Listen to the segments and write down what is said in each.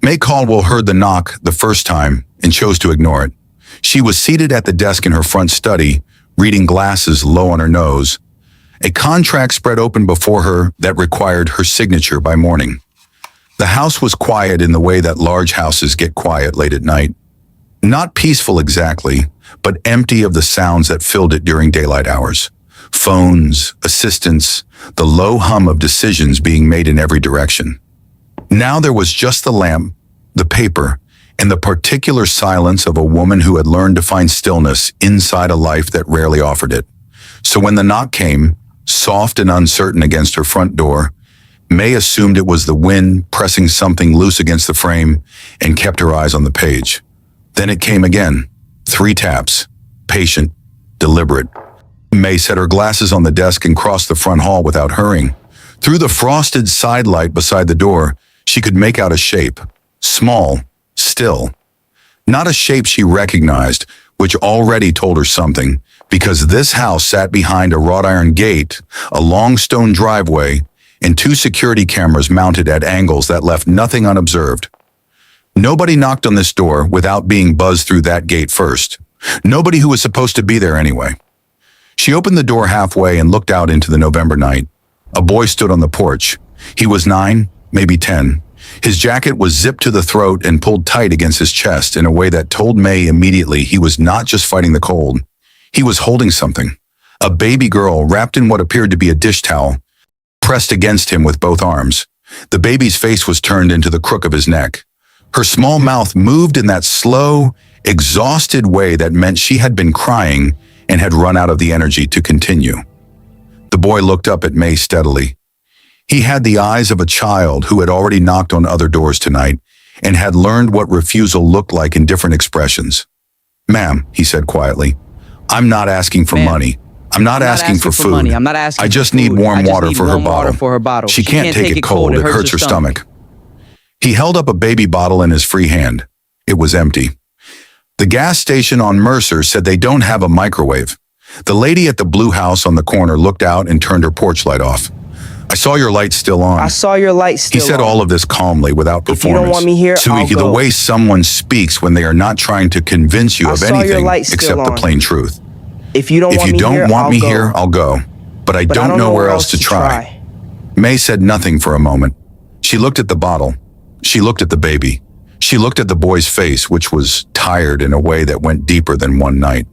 May Caldwell heard the knock the first time and chose to ignore it. She was seated at the desk in her front study, reading glasses low on her nose. A contract spread open before her that required her signature by morning. The house was quiet in the way that large houses get quiet late at night. Not peaceful exactly, but empty of the sounds that filled it during daylight hours. Phones, assistants, the low hum of decisions being made in every direction. Now there was just the lamp, the paper, and the particular silence of a woman who had learned to find stillness inside a life that rarely offered it. So when the knock came, soft and uncertain against her front door, May assumed it was the wind pressing something loose against the frame and kept her eyes on the page. Then it came again, 3 taps, patient, deliberate. May set her glasses on the desk and crossed the front hall without hurrying. Through the frosted side light beside the door, she could make out a shape, small, still. Not a shape she recognized, which already told her something, because this house sat behind a wrought iron gate, a long stone driveway, and 2 security cameras mounted at angles that left nothing unobserved. Nobody knocked on this door without being buzzed through that gate first. Nobody who was supposed to be there anyway. She opened the door halfway and looked out into the November night. A boy stood on the porch. He was 9, maybe 10. His jacket was zipped to the throat and pulled tight against his chest in a way that told May immediately he was not just fighting the cold. He was holding something. A baby girl wrapped in what appeared to be a dish towel, pressed against him with both arms. The baby's face was turned into the crook of his neck. Her small mouth moved in that slow, exhausted way that meant she had been crying and had run out of the energy to continue. The boy looked up at May steadily. He had the eyes of a child who had already knocked on other doors tonight and had learned what refusal looked like in different expressions. "Ma'am," he said quietly, "I'm not asking for money. I'm not asking for food. Money. I'm not asking I just for need food. warm I just water need for her warm bottle. She can't take it cold. It hurts her stomach." He held up a baby bottle in his free hand. It was empty. The gas station on Mercer said they don't have a microwave. The lady at the blue house on the corner looked out and turned her porch light off. "I saw your light still on." I saw your light still He said on. all of this calmly without performance. If you don't want me here, I'll go. The way someone speaks when they are not trying to convince you of anything except the plain truth. If you don't want me here, I'll go. But I don't know where else to try. May said nothing for a moment. She looked at the bottle. She looked at the baby. She looked at the boy's face, which was tired in a way that went deeper than one night.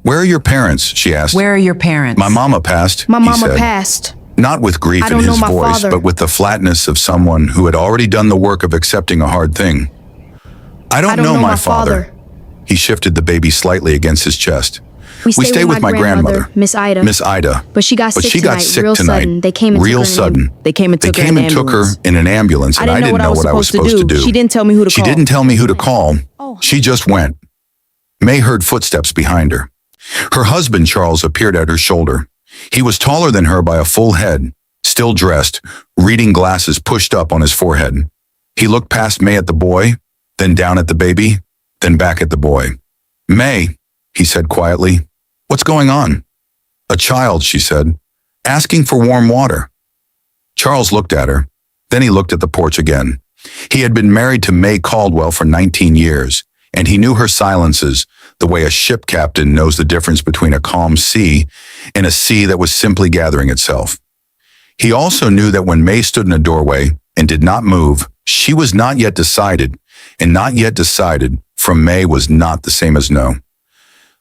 "Where are your parents?" she asked. "Where are your parents?" "My mama passed," My he mama said. passed. Not with grief I in don't his know my voice, father. but with the flatness of someone who had already done the work of accepting a hard thing. I don't know my father. He shifted the baby slightly against his chest. We stay with my grandmother, Miss Ida. Miss Ida. But she got sick tonight, real sudden. They came and real took her sudden. They came and took her in an ambulance, and I didn't know what I was supposed to do. She didn't tell me who to call. She didn't tell me who to call. Oh. She just went. May heard footsteps behind her. Her husband, Charles, appeared at her shoulder. He was taller than her by a full head, still dressed, reading glasses pushed up on his forehead. He looked past May at the boy, then down at the baby, then back at the boy. "May," he said quietly, "what's going on?" "A child," she said, "asking for warm water." Charles looked at her. Then he looked at the porch again. He had been married to May Caldwell for 19 years, and he knew her silences the way a ship captain knows the difference between a calm sea and a sea that was simply gathering itself. He also knew that when May stood in a doorway and did not move, she was not yet decided, and not yet decided from May was not the same as no.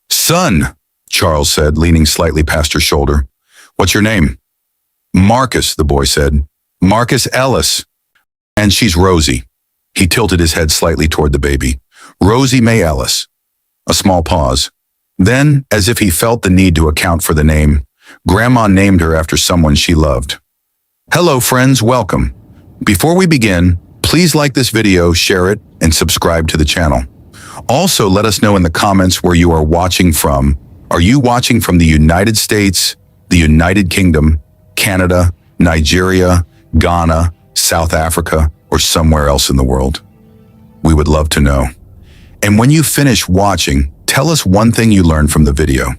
"Son," Charles said, leaning slightly past her shoulder. "What's your name?" "Marcus," the boy said. "Marcus Ellis." "And she's Rosie." He tilted his head slightly toward the baby. "Rosie May Ellis." A small pause. Then, as if he felt the need to account for the name, Grandma named her after someone she loved. "Hello, friends, welcome. Before we begin, please like this video, share it, and subscribe to the channel. Also, let us know in the comments where you are watching from. Are you watching from the United States, the United Kingdom, Canada, Nigeria, Ghana, South Africa, or somewhere else in the world? We would love to know. And when you finish watching, tell us one thing you learned from the video.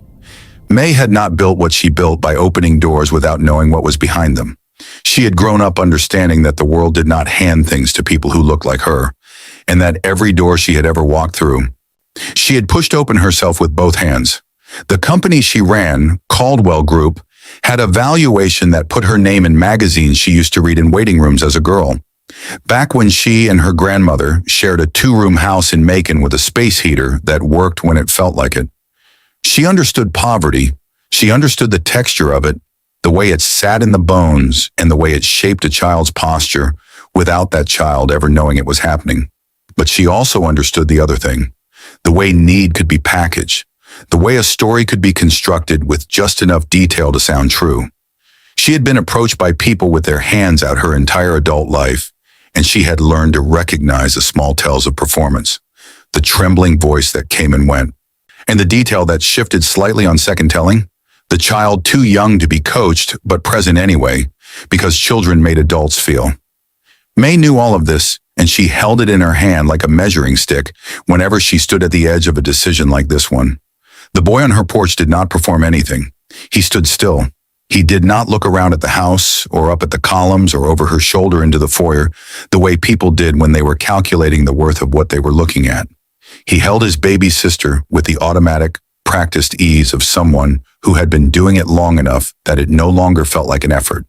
May had not built what she built by opening doors without knowing what was behind them. She had grown up understanding that the world did not hand things to people who looked like her, and that every door she had ever walked through. She had pushed open herself with both hands. The company she ran, Caldwell Group, had a valuation that put her name in magazines she used to read in waiting rooms as a girl. Back when she and her grandmother shared a 2-room house in Macon with a space heater that worked when it felt like it. She understood poverty. She understood the texture of it, the way it sat in the bones, and the way it shaped a child's posture without that child ever knowing it was happening. But she also understood the other thing, the way need could be packaged, the way a story could be constructed with just enough detail to sound true. She had been approached by people with their hands out her entire adult life, and she had learned to recognize the small tells of performance, the trembling voice that came and went, and the detail that shifted slightly on second telling, the child too young to be coached but present anyway, because children made adults feel. May knew all of this, and she held it in her hand like a measuring stick whenever she stood at the edge of a decision like this one. The boy on her porch did not perform anything. He stood still. He did not look around at the house or up at the columns or over her shoulder into the foyer the way people did when they were calculating the worth of what they were looking at. He held his baby sister with the automatic, practiced ease of someone who had been doing it long enough that it no longer felt like an effort.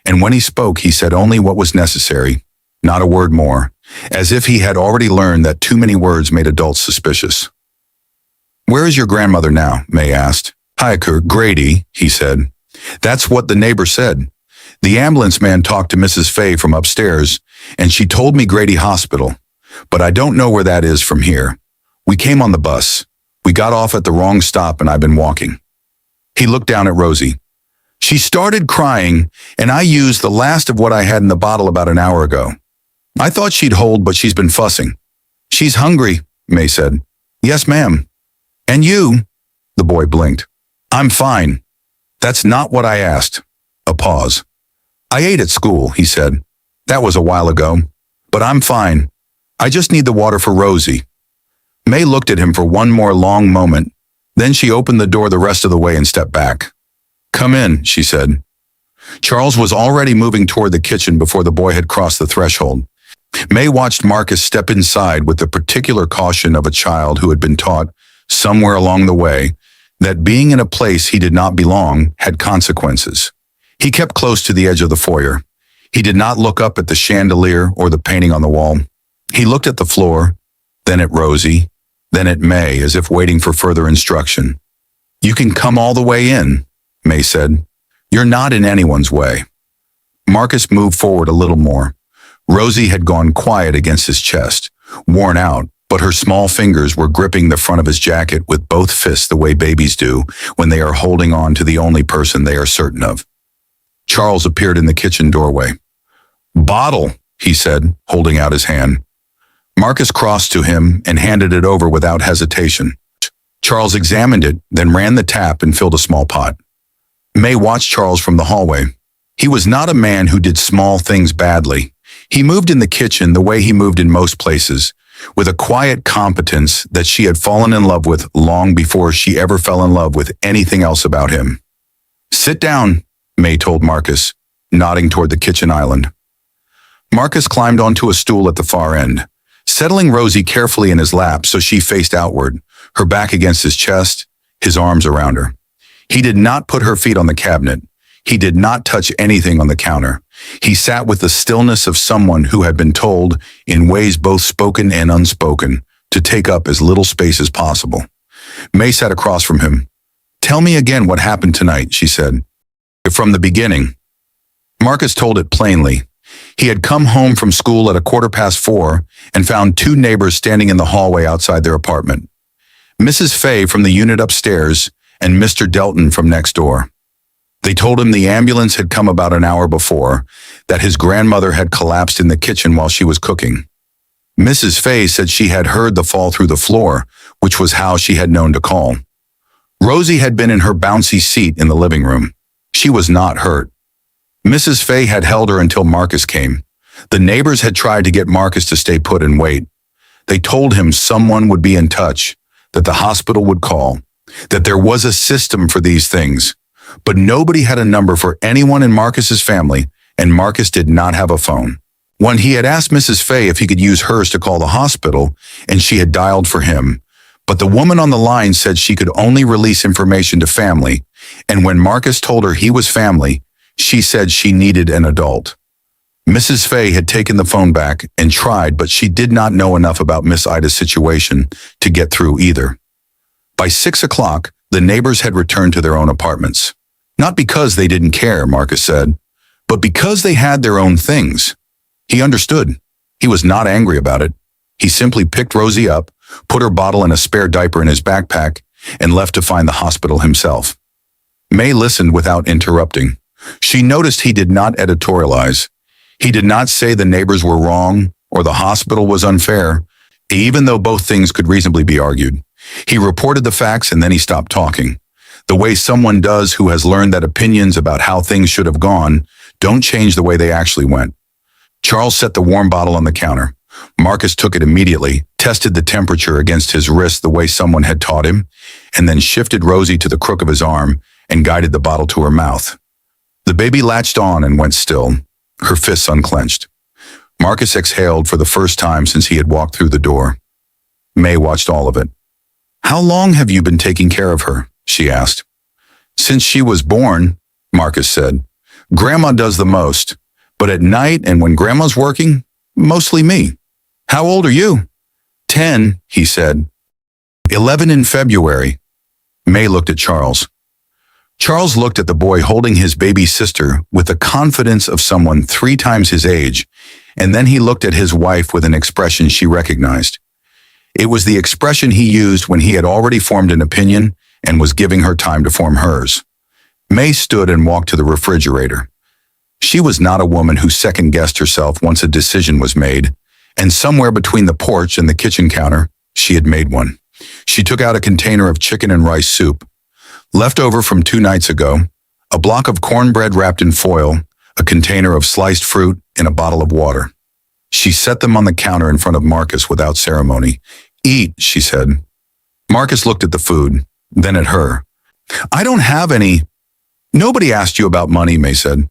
And when he spoke, he said only what was necessary, not a word more, as if he had already learned that too many words made adults suspicious. "Where is your grandmother now?" May asked. "Grady," he said. "That's what the neighbor said. The ambulance man talked to Mrs. Fay from upstairs, and she told me Grady Hospital, but I don't know where that is from here. We came on the bus. We got off at the wrong stop, and I've been walking." He looked down at Rosie. "She started crying, and I used the last of what I had in the bottle about an hour ago. I thought she'd hold, but she's been fussing." "She's hungry," May said. "Yes, ma'am." "And you?" The boy blinked. "I'm fine." "That's not what I asked." A pause. "I ate at school," he said. "That was a while ago. But I'm fine. I just need the water for Rosie." May looked at him for one more long moment. Then she opened the door the rest of the way and stepped back. "Come in," she said. Charles was already moving toward the kitchen before the boy had crossed the threshold. May watched Marcus step inside with the particular caution of a child who had been taught, somewhere along the way, that being in a place he did not belong had consequences. He kept close to the edge of the foyer. He did not look up at the chandelier or the painting on the wall. He looked at the floor, then at Rosie, then at May, as if waiting for further instruction. "You can come all the way in," May said. "You're not in anyone's way." Marcus moved forward a little more. Rosie had gone quiet against his chest, worn out, but her small fingers were gripping the front of his jacket with both fists the way babies do when they are holding on to the only person they are certain of. Charles appeared in the kitchen doorway. "Bottle," he said, holding out his hand. Marcus crossed to him and handed it over without hesitation. Charles examined it, then ran the tap and filled a small pot. May watched Charles from the hallway. He was not a man who did small things badly. He moved in the kitchen the way he moved in most places, with a quiet competence that she had fallen in love with long before she ever fell in love with anything else about him. "Sit down," May told Marcus, nodding toward the kitchen island. Marcus climbed onto a stool at the far end, settling Rosie carefully in his lap so she faced outward, her back against his chest, his arms around her. He did not put her feet on the cabinet. He did not touch anything on the counter. He sat with the stillness of someone who had been told, in ways both spoken and unspoken, to take up as little space as possible. May sat across from him. "Tell me again what happened tonight," she said. "From the beginning." Marcus told it plainly. He had come home from school at 4:15 and found two neighbors standing in the hallway outside their apartment. Mrs. Fay from the unit upstairs and Mr. Delton from next door. They told him the ambulance had come about an hour before, that his grandmother had collapsed in the kitchen while she was cooking. Mrs. Fay said she had heard the fall through the floor, which was how she had known to call. Rosie had been in her bouncy seat in the living room. She was not hurt. Mrs. Fay had held her until Marcus came. The neighbors had tried to get Marcus to stay put and wait. They told him someone would be in touch, that the hospital would call, that there was a system for these things. But nobody had a number for anyone in Marcus's family, and Marcus did not have a phone. When he had asked Mrs. Fay if he could use hers to call the hospital, and she had dialed for him, but the woman on the line said she could only release information to family, and when Marcus told her he was family, she said she needed an adult. Mrs. Fay had taken the phone back and tried, but she did not know enough about Miss Ida's situation to get through either. By 6 o'clock, the neighbors had returned to their own apartments. Not because they didn't care, Marcus said, but because they had their own things. He understood. He was not angry about it. He simply picked Rosie up, put her bottle and a spare diaper in his backpack, and left to find the hospital himself. May listened without interrupting. She noticed he did not editorialize. He did not say the neighbors were wrong or the hospital was unfair, even though both things could reasonably be argued. He reported the facts and then he stopped talking, the way someone does who has learned that opinions about how things should have gone don't change the way they actually went. Charles set the warm bottle on the counter. Marcus took it immediately, tested the temperature against his wrist the way someone had taught him, and then shifted Rosie to the crook of his arm and guided the bottle to her mouth. The baby latched on and went still, her fists unclenched. Marcus exhaled for the first time since he had walked through the door. May watched all of it. "How long have you been taking care of her?" she asked. "Since she was born," Marcus said. "Grandma does the most, but at night and when Grandma's working, mostly me." "How old are you?" 10, he said. 11 in February. May looked at Charles. Charles looked at the boy holding his baby sister with the confidence of someone 3 times his age, and then he looked at his wife with an expression she recognized. It was the expression he used when he had already formed an opinion and was giving her time to form hers. May stood and walked to the refrigerator. She was not a woman who second-guessed herself once a decision was made, and somewhere between the porch and the kitchen counter, she had made one. She took out a container of chicken and rice soup, left over from 2 nights ago, a block of cornbread wrapped in foil, a container of sliced fruit, and a bottle of water. She set them on the counter in front of Marcus without ceremony. "Eat," she said. Marcus looked at the food, then at her. "I don't have any." "Nobody asked you about money," May said.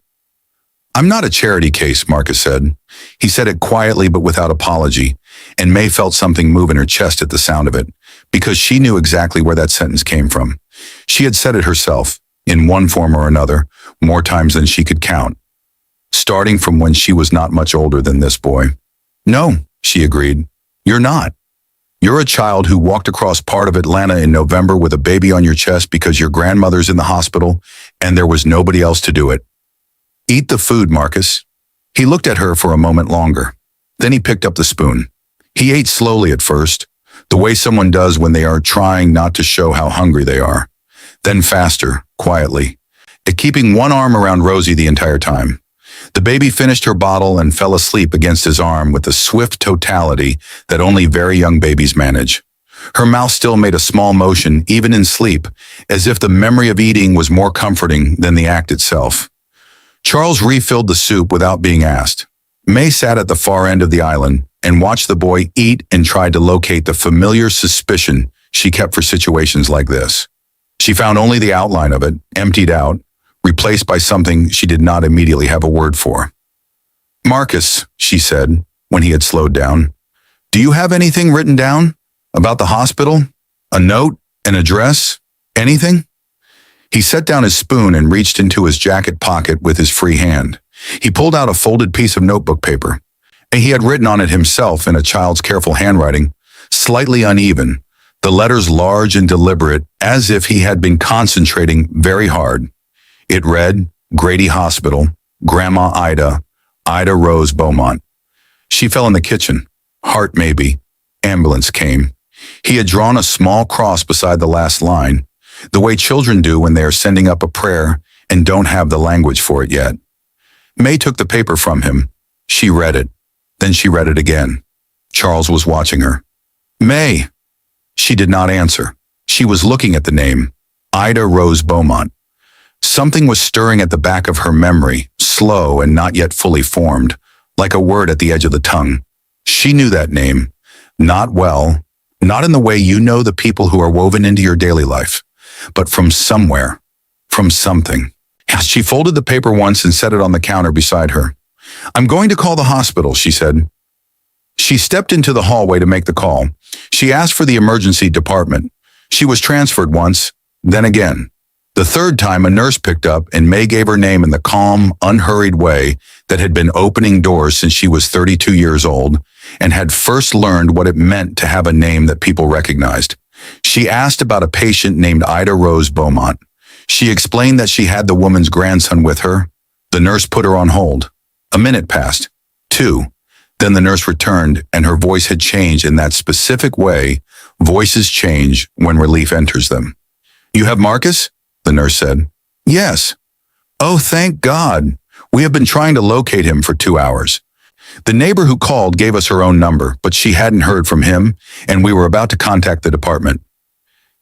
"I'm not a charity case," Marcus said. He said it quietly but without apology, and May felt something move in her chest at the sound of it, because she knew exactly where that sentence came from. She had said it herself, in one form or another, more times than she could count, starting from when she was not much older than this boy. "No," she agreed. "You're not. You're a child who walked across part of Atlanta in November with a baby on your chest because your grandmother's in the hospital and there was nobody else to do it. Eat the food, Marcus." He looked at her for a moment longer. Then he picked up the spoon. He ate slowly at first, the way someone does when they are trying not to show how hungry they are. Then faster, quietly, keeping one arm around Rosie the entire time. The baby finished her bottle and fell asleep against his arm with the swift totality that only very young babies manage. Her mouth still made a small motion, even in sleep, as if the memory of eating was more comforting than the act itself. Charles refilled the soup without being asked. May sat at the far end of the island and watched the boy eat and tried to locate the familiar suspicion she kept for situations like this. She found only the outline of it, emptied out, replaced by something she did not immediately have a word for. "Marcus," she said, when he had slowed down, "do you have anything written down? About the hospital? A note? An address? Anything?" He set down his spoon and reached into his jacket pocket with his free hand. He pulled out a folded piece of notebook paper. He had written on it himself in a child's careful handwriting, slightly uneven, the letters large and deliberate, as if he had been concentrating very hard. It read, "Grady Hospital, Grandma Ida, Ida Rose Beaumont." She fell in the kitchen. Heart maybe. Ambulance came. He had drawn a small cross beside the last line, the way children do when they are sending up a prayer and don't have the language for it yet. May took the paper from him. She read it. Then she read it again. Charles was watching her. "May." She did not answer. She was looking at the name, Ida Rose Beaumont. Something was stirring at the back of her memory, slow and not yet fully formed, like a word at the edge of the tongue. She knew that name. Not well, not in the way you know the people who are woven into your daily life, but from somewhere, from something. She folded the paper once and set it on the counter beside her. "I'm going to call the hospital," she said. She stepped into the hallway to make the call. She asked for the emergency department. She was transferred once, then again. The third time, a nurse picked up and May gave her name in the calm, unhurried way that had been opening doors since she was 32 years old and had first learned what it meant to have a name that people recognized. She asked about a patient named Ida Rose Beaumont. She explained that she had the woman's grandson with her. The nurse put her on hold. A minute passed. 2. Then the nurse returned and her voice had changed in that specific way voices change when relief enters them. "You have Marcus?" the nurse said. "Yes." "Oh, thank God. We have been trying to locate him for 2 hours. The neighbor who called gave us her own number, but she hadn't heard from him, and we were about to contact the department."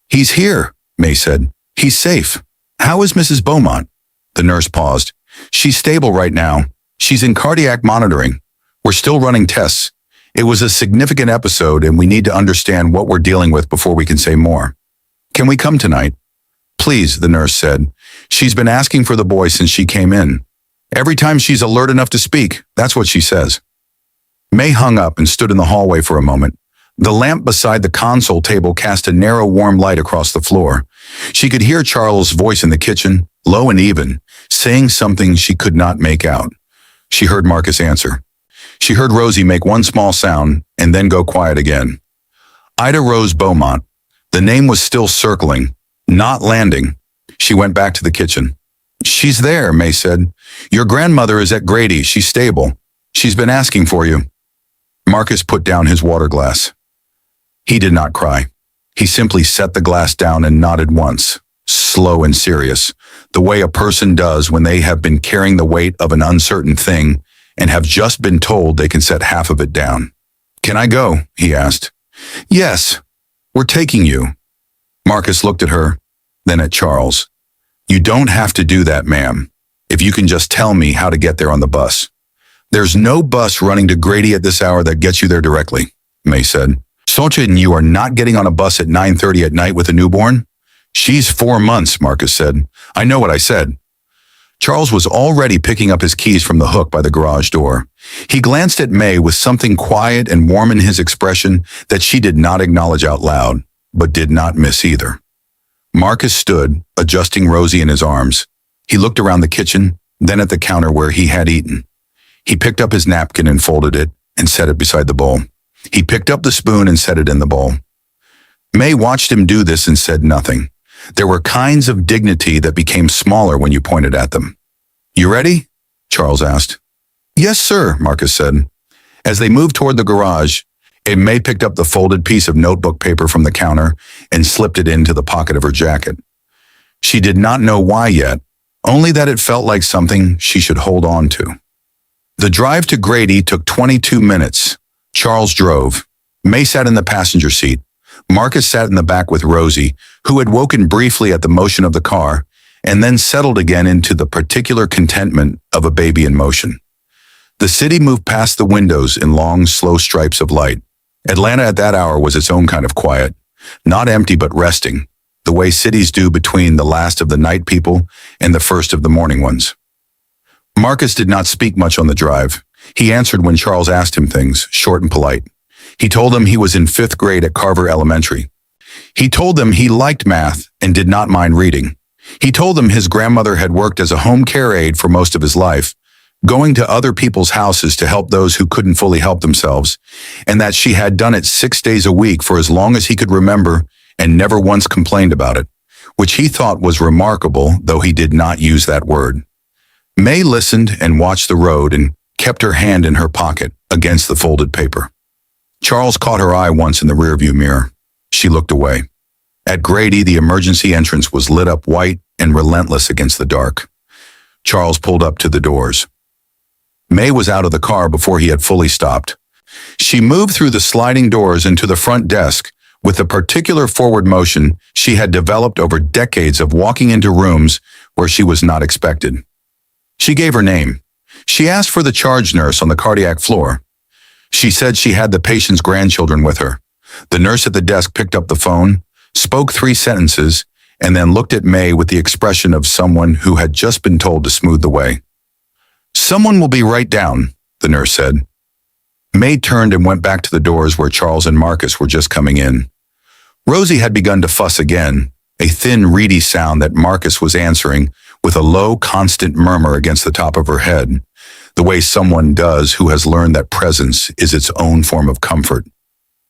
"He's here," May said. "He's safe." "How is Mrs. Beaumont?" The nurse paused. "She's stable right now. She's in cardiac monitoring. We're still running tests. It was a significant episode, and we need to understand what we're dealing with before we can say more." "Can we come tonight?" "Please," the nurse said. "She's been asking for the boy since she came in. Every time she's alert enough to speak, that's what she says." May hung up and stood in the hallway for a moment. The lamp beside the console table cast a narrow, warm light across the floor. She could hear Charles' voice in the kitchen, low and even, saying something she could not make out. She heard Marcus answer. She heard Rosie make one small sound and then go quiet again. Ida Rose Beaumont. The name was still circling, not landing. She went back to the kitchen. "She's there," May said. "Your grandmother is at Grady. She's stable. She's been asking for you." Marcus put down his water glass. He did not cry. He simply set the glass down and nodded once, slow and serious, the way a person does when they have been carrying the weight of an uncertain thing and have just been told they can set half of it down. "Can I go?" he asked. "Yes, we're taking you." Marcus looked at her, then at Charles. "You don't have to do that, ma'am, if you can just tell me how to get there on the bus." "There's no bus running to Grady at this hour that gets you there directly," May said. "Socha and you are not getting on a bus at 9:30 at night with a newborn?" "She's 4 months," Marcus said. "I know what I said." Charles was already picking up his keys from the hook by the garage door. He glanced at May with something quiet and warm in his expression that she did not acknowledge out loud, but did not miss either. Marcus stood, adjusting Rosie in his arms. He looked around the kitchen, then at the counter where he had eaten. He picked up his napkin and folded it and set it beside the bowl. He picked up the spoon and set it in the bowl. May watched him do this and said nothing. There were kinds of dignity that became smaller when you pointed at them. "You ready?" Charles asked. "Yes, sir," Marcus said. As they moved toward the garage, May picked up the folded piece of notebook paper from the counter and slipped it into the pocket of her jacket. She did not know why yet, only that it felt like something she should hold on to. The drive to Grady took 22 minutes. Charles drove. May sat in the passenger seat. Marcus sat in the back with Rosie, who had woken briefly at the motion of the car and then settled again into the particular contentment of a baby in motion. The city moved past the windows in long, slow stripes of light. Atlanta at that hour was its own kind of quiet, not empty but resting, the way cities do between the last of the night people and the first of the morning ones. Marcus did not speak much on the drive. He answered when Charles asked him things, short and polite. He told them he was in 5th grade at Carver Elementary. He told them he liked math and did not mind reading. He told them his grandmother had worked as a home care aide for most of his life, going to other people's houses to help those who couldn't fully help themselves, and that she had done it 6 days a week for as long as he could remember and never once complained about it, which he thought was remarkable, though he did not use that word. May listened and watched the road and kept her hand in her pocket against the folded paper. Charles caught her eye once in the rearview mirror. She looked away. At Grady, the emergency entrance was lit up white and relentless against the dark. Charles pulled up to the doors. May was out of the car before he had fully stopped. She moved through the sliding doors into the front desk with the particular forward motion she had developed over decades of walking into rooms where she was not expected. She gave her name. She asked for the charge nurse on the cardiac floor. She said she had the patient's grandchildren with her. The nurse at the desk picked up the phone, spoke 3 sentences, and then looked at May with the expression of someone who had just been told to smooth the way. Someone will be right down, the nurse said. May turned and went back to the doors where Charles and Marcus were just coming in. Rosie had begun to fuss again, a thin, reedy sound that Marcus was answering with a low, constant murmur against the top of her head, the way someone does who has learned that presence is its own form of comfort.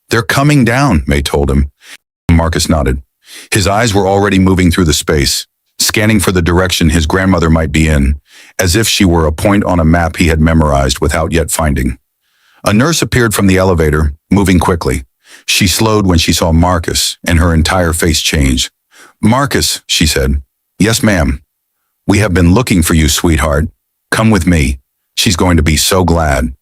They're coming down, May told him. Marcus nodded. His eyes were already moving through the space, scanning for the direction his grandmother might be in, as if she were a point on a map he had memorized without yet finding. A nurse appeared from the elevator, moving quickly. She slowed when she saw Marcus, and her entire face changed. "Marcus," she said. "Yes, ma'am. We have been looking for you, sweetheart. Come with me. She's going to be so glad."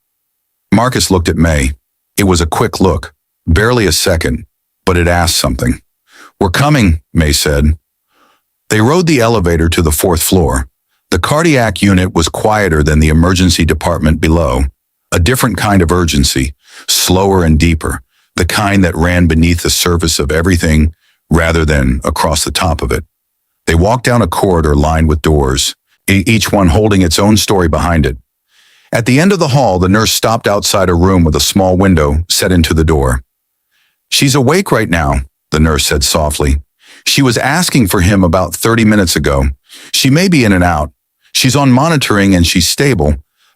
Marcus looked at May. It was a quick look, barely a second, but it asked something. "We're coming," May said. They rode the elevator to the 4th floor. The cardiac unit was quieter than the emergency department below, a different kind of urgency, slower and deeper, the kind that ran beneath the surface of everything rather than across the top of it. They walked down a corridor lined with doors, each one holding its own story behind it. At the end of the hall, the nurse stopped outside a room with a small window set into the door. "She's awake right now," the nurse said softly. "She was asking for him about 30 minutes ago. She may be in and out. She's on monitoring and she's stable,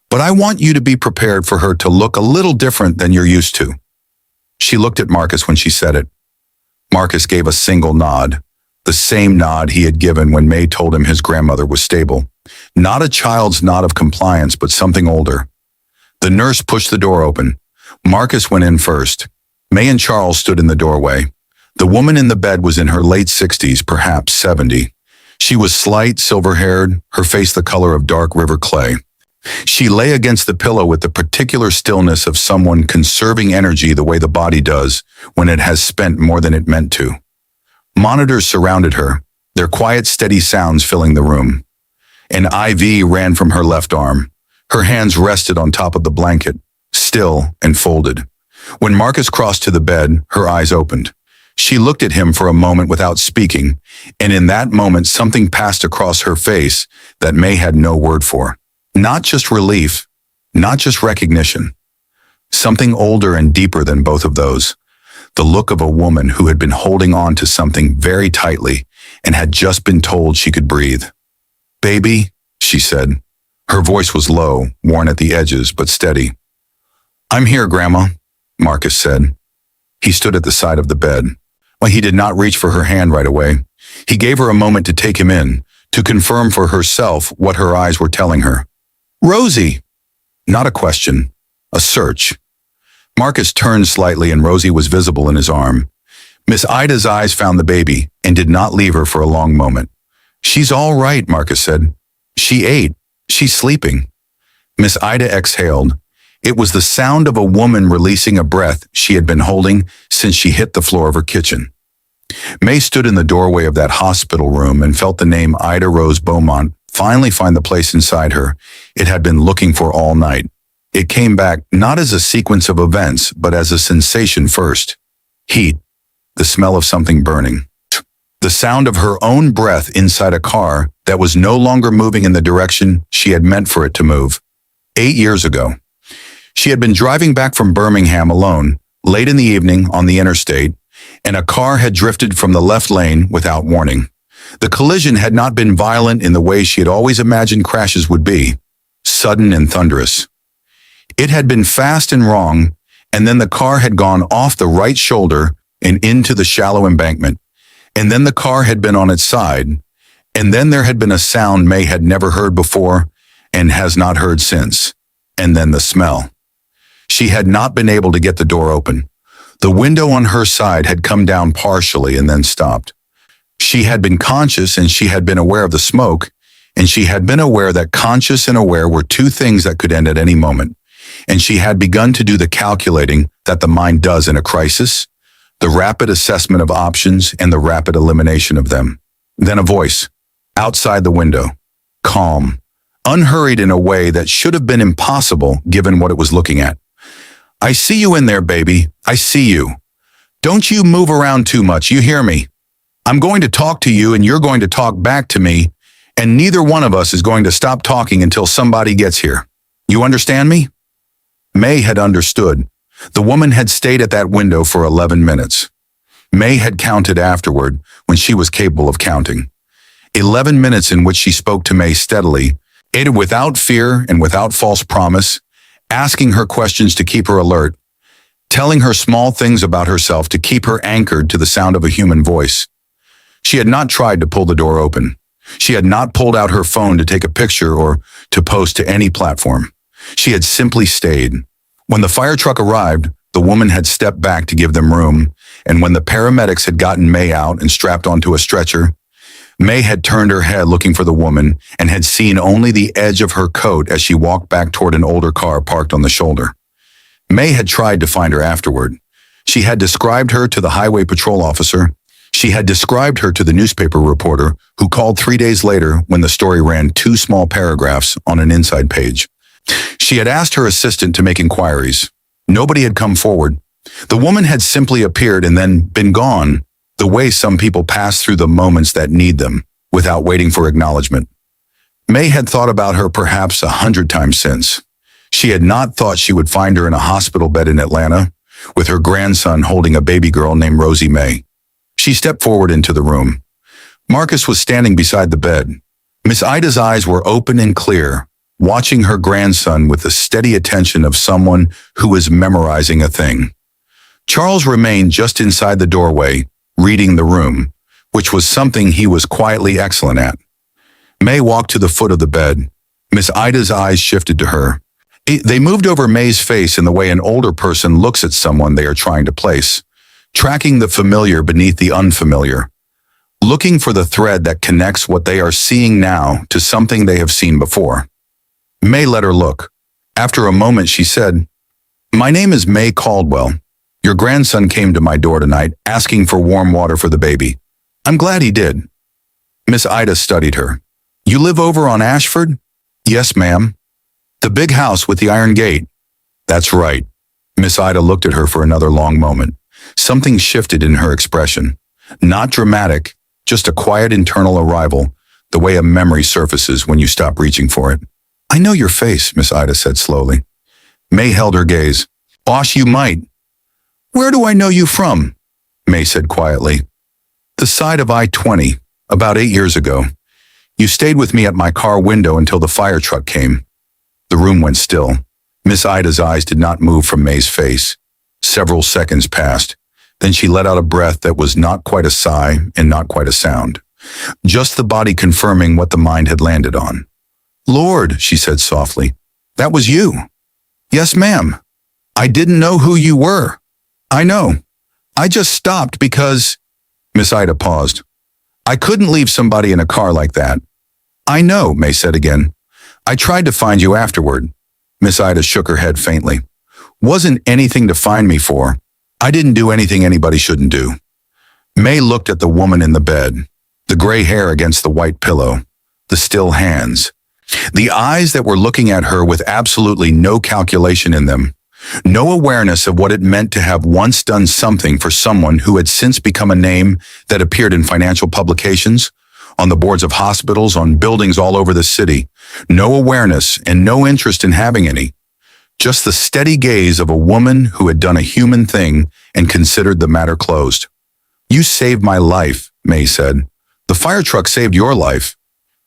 but I want you to be prepared for her to look a little different than you're used to." She looked at Marcus when she said it. Marcus gave a single nod, the same nod he had given when May told him his grandmother was stable. Not a child's nod of compliance, but something older. The nurse pushed the door open. Marcus went in first. May and Charles stood in the doorway. The woman in the bed was in her late 60s, perhaps 70. She was slight, silver-haired, her face the color of dark river clay. She lay against the pillow with the particular stillness of someone conserving energy the way the body does when it has spent more than it meant to. Monitors surrounded her, their quiet, steady sounds filling the room. An IV ran from her left arm. Her hands rested on top of the blanket, still and folded. When Marcus crossed to the bed, her eyes opened. She looked at him for a moment without speaking, and in that moment something passed across her face that May had no word for. Not just relief, not just recognition. Something older and deeper than both of those. The look of a woman who had been holding on to something very tightly and had just been told she could breathe. "Baby," she said. Her voice was low, worn at the edges, but steady. "I'm here, Grandma," Marcus said. He stood at the side of the bed. Well, he did not reach for her hand right away. He gave her a moment to take him in, to confirm for herself what her eyes were telling her. "Rosie!" Not a question, a search. Marcus turned slightly and Rosie was visible in his arm. Miss Ida's eyes found the baby and did not leave her for a long moment. "She's all right," Marcus said. "She ate. She's sleeping." Miss Ida exhaled. It was the sound of a woman releasing a breath she had been holding since she hit the floor of her kitchen. May stood in the doorway of that hospital room and felt the name Ida Rose Beaumont finally find the place inside her it had been looking for all night. It came back not as a sequence of events, but as a sensation first. Heat, the smell of something burning. The sound of her own breath inside a car that was no longer moving in the direction she had meant for it to move. 8 years ago. She had been driving back from Birmingham alone, late in the evening on the interstate, and a car had drifted from the left lane without warning. The collision had not been violent in the way she had always imagined crashes would be, sudden and thunderous. It had been fast and wrong, and then the car had gone off the right shoulder and into the shallow embankment, and then the car had been on its side, and then there had been a sound May had never heard before and has not heard since, and then the smell. She had not been able to get the door open. The window on her side had come down partially and then stopped. She had been conscious and she had been aware of the smoke, and she had been aware that conscious and aware were two things that could end at any moment, and she had begun to do the calculating that the mind does in a crisis, the rapid assessment of options and the rapid elimination of them. Then a voice, outside the window, calm, unhurried in a way that should have been impossible given what it was looking at. "I see you in there, baby. I see you. Don't you move around too much, you hear me? I'm going to talk to you and you're going to talk back to me, And neither one of us is going to stop talking until somebody gets here. You understand me? May had understood. The woman had stayed at that window for 11 minutes. May had counted afterward when she was capable of counting. 11 minutes in which she spoke to May steadily, aided without fear and without false promise, asking her questions to keep her alert, telling her small things about herself to keep her anchored to the sound of a human voice. She had not tried to pull the door open. She had not pulled out her phone to take a picture or to post to any platform. She had simply stayed. When the fire truck arrived, the woman had stepped back to give them room, and when the paramedics had gotten May out and strapped onto a stretcher, May had turned her head looking for the woman and had seen only the edge of her coat as she walked back toward an older car parked on the shoulder. May had tried to find her afterward. She had described her to the highway patrol officer. She had described her to the newspaper reporter who called 3 days later when the story ran 2 small paragraphs on an inside page. She had asked her assistant to make inquiries. Nobody had come forward. The woman had simply appeared and then been gone, the way some people pass through the moments that need them, without waiting for acknowledgement. May had thought about her perhaps 100 times since. She had not thought she would find her in a hospital bed in Atlanta, with her grandson holding a baby girl named Rosie May. She stepped forward into the room. Marcus was standing beside the bed. Miss Ida's eyes were open and clear, watching her grandson with the steady attention of someone who is memorizing a thing. Charles remained just inside the doorway, reading the room, which was something he was quietly excellent at. May walked to the foot of the bed. Miss Ida's eyes shifted to her. They moved over May's face in the way an older person looks at someone they are trying to place, tracking the familiar beneath the unfamiliar, looking for the thread that connects what they are seeing now to something they have seen before. May let her look. After a moment, she said, "My name is May Caldwell. Your grandson came to my door tonight asking for warm water for the baby. I'm glad he did." Miss Ida studied her. "You live over on Ashford?" "Yes, ma'am." "The big house with the iron gate?" "That's right." Miss Ida looked at her for another long moment. Something shifted in her expression. Not dramatic, just a quiet internal arrival, the way a memory surfaces when you stop reaching for it. "I know your face," Miss Ida said slowly. May held her gaze. "Bosh, you might." "Where do I know you from?" May said quietly. "The side of I-20, about 8 years ago. You stayed with me at my car window until the fire truck came." The room went still. Miss Ida's eyes did not move from May's face. Several seconds passed. Then she let out a breath that was not quite a sigh and not quite a sound. Just the body confirming what the mind had landed on. "Lord," she said softly, "that was you." "Yes, ma'am. I didn't know who you were." "I know. I just stopped because—" Miss Ida paused. "I couldn't leave somebody in a car like that." "I know," May said again. "I tried to find you afterward." Miss Ida shook her head faintly. "Wasn't anything to find me for. I didn't do anything anybody shouldn't do." May looked at the woman in the bed, the gray hair against the white pillow, the still hands, the eyes that were looking at her with absolutely no calculation in them, no awareness of what it meant to have once done something for someone who had since become a name that appeared in financial publications, on the boards of hospitals, on buildings all over the city. No awareness and no interest in having any. Just the steady gaze of a woman who had done a human thing and considered the matter closed. "You saved my life," May said. "The fire truck saved your life.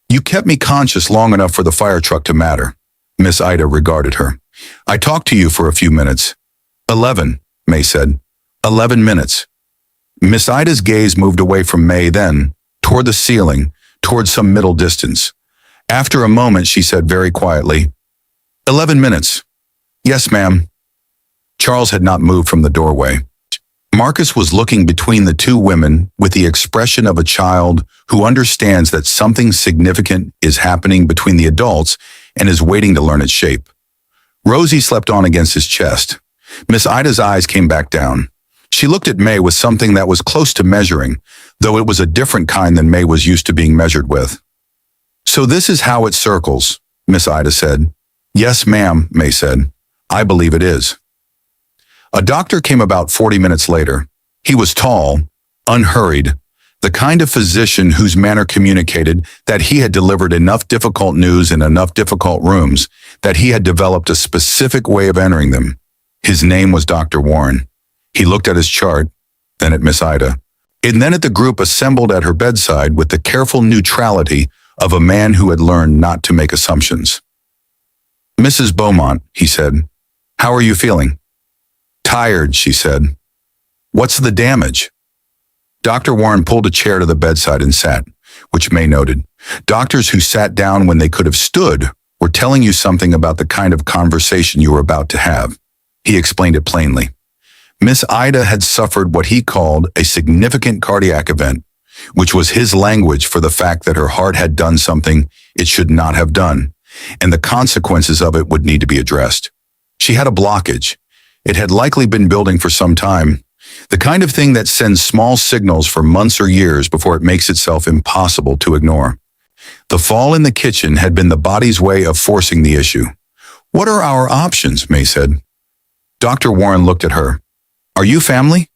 You kept me conscious long enough for the fire truck to matter." Miss Ida regarded her. "I talked to you for a few minutes." 11, May said. 11 minutes. Miss Ida's gaze moved away from May then, toward the ceiling, toward some middle distance. After a moment, she said very quietly, 11 minutes. "Yes, ma'am." Charles had not moved from the doorway. Marcus was looking between the two women with the expression of a child who understands that something significant is happening between the adults and is waiting to learn its shape. Rosie slept on against his chest. Miss Ida's eyes came back down. She looked at May with something that was close to measuring, though it was a different kind than May was used to being measured with. "So this is how it circles," Miss Ida said. "Yes, ma'am," May said. "I believe it is." A doctor came about 40 minutes later. He was tall, unhurried, The kind of physician whose manner communicated that he had delivered enough difficult news in enough difficult rooms, that he had developed a specific way of entering them. His name was Dr. Warren. He looked at his chart, then at Miss Ida, and then at the group assembled at her bedside with the careful neutrality of a man who had learned not to make assumptions. "Mrs. Beaumont," he said, "how are you feeling?" "Tired," she said. "What's the damage?" Dr. Warren pulled a chair to the bedside and sat, which May noted. Doctors who sat down when they could have stood were telling you something about the kind of conversation you were about to have. He explained it plainly. Miss Ida had suffered what he called a significant cardiac event, which was his language for the fact that her heart had done something it should not have done, and the consequences of it would need to be addressed. She had a blockage. It had likely been building for some time, the kind of thing that sends small signals for months or years before it makes itself impossible to ignore. The fall in the kitchen had been the body's way of forcing the issue. "What are our options?" May said. Dr. Warren looked at her. "Are you family?"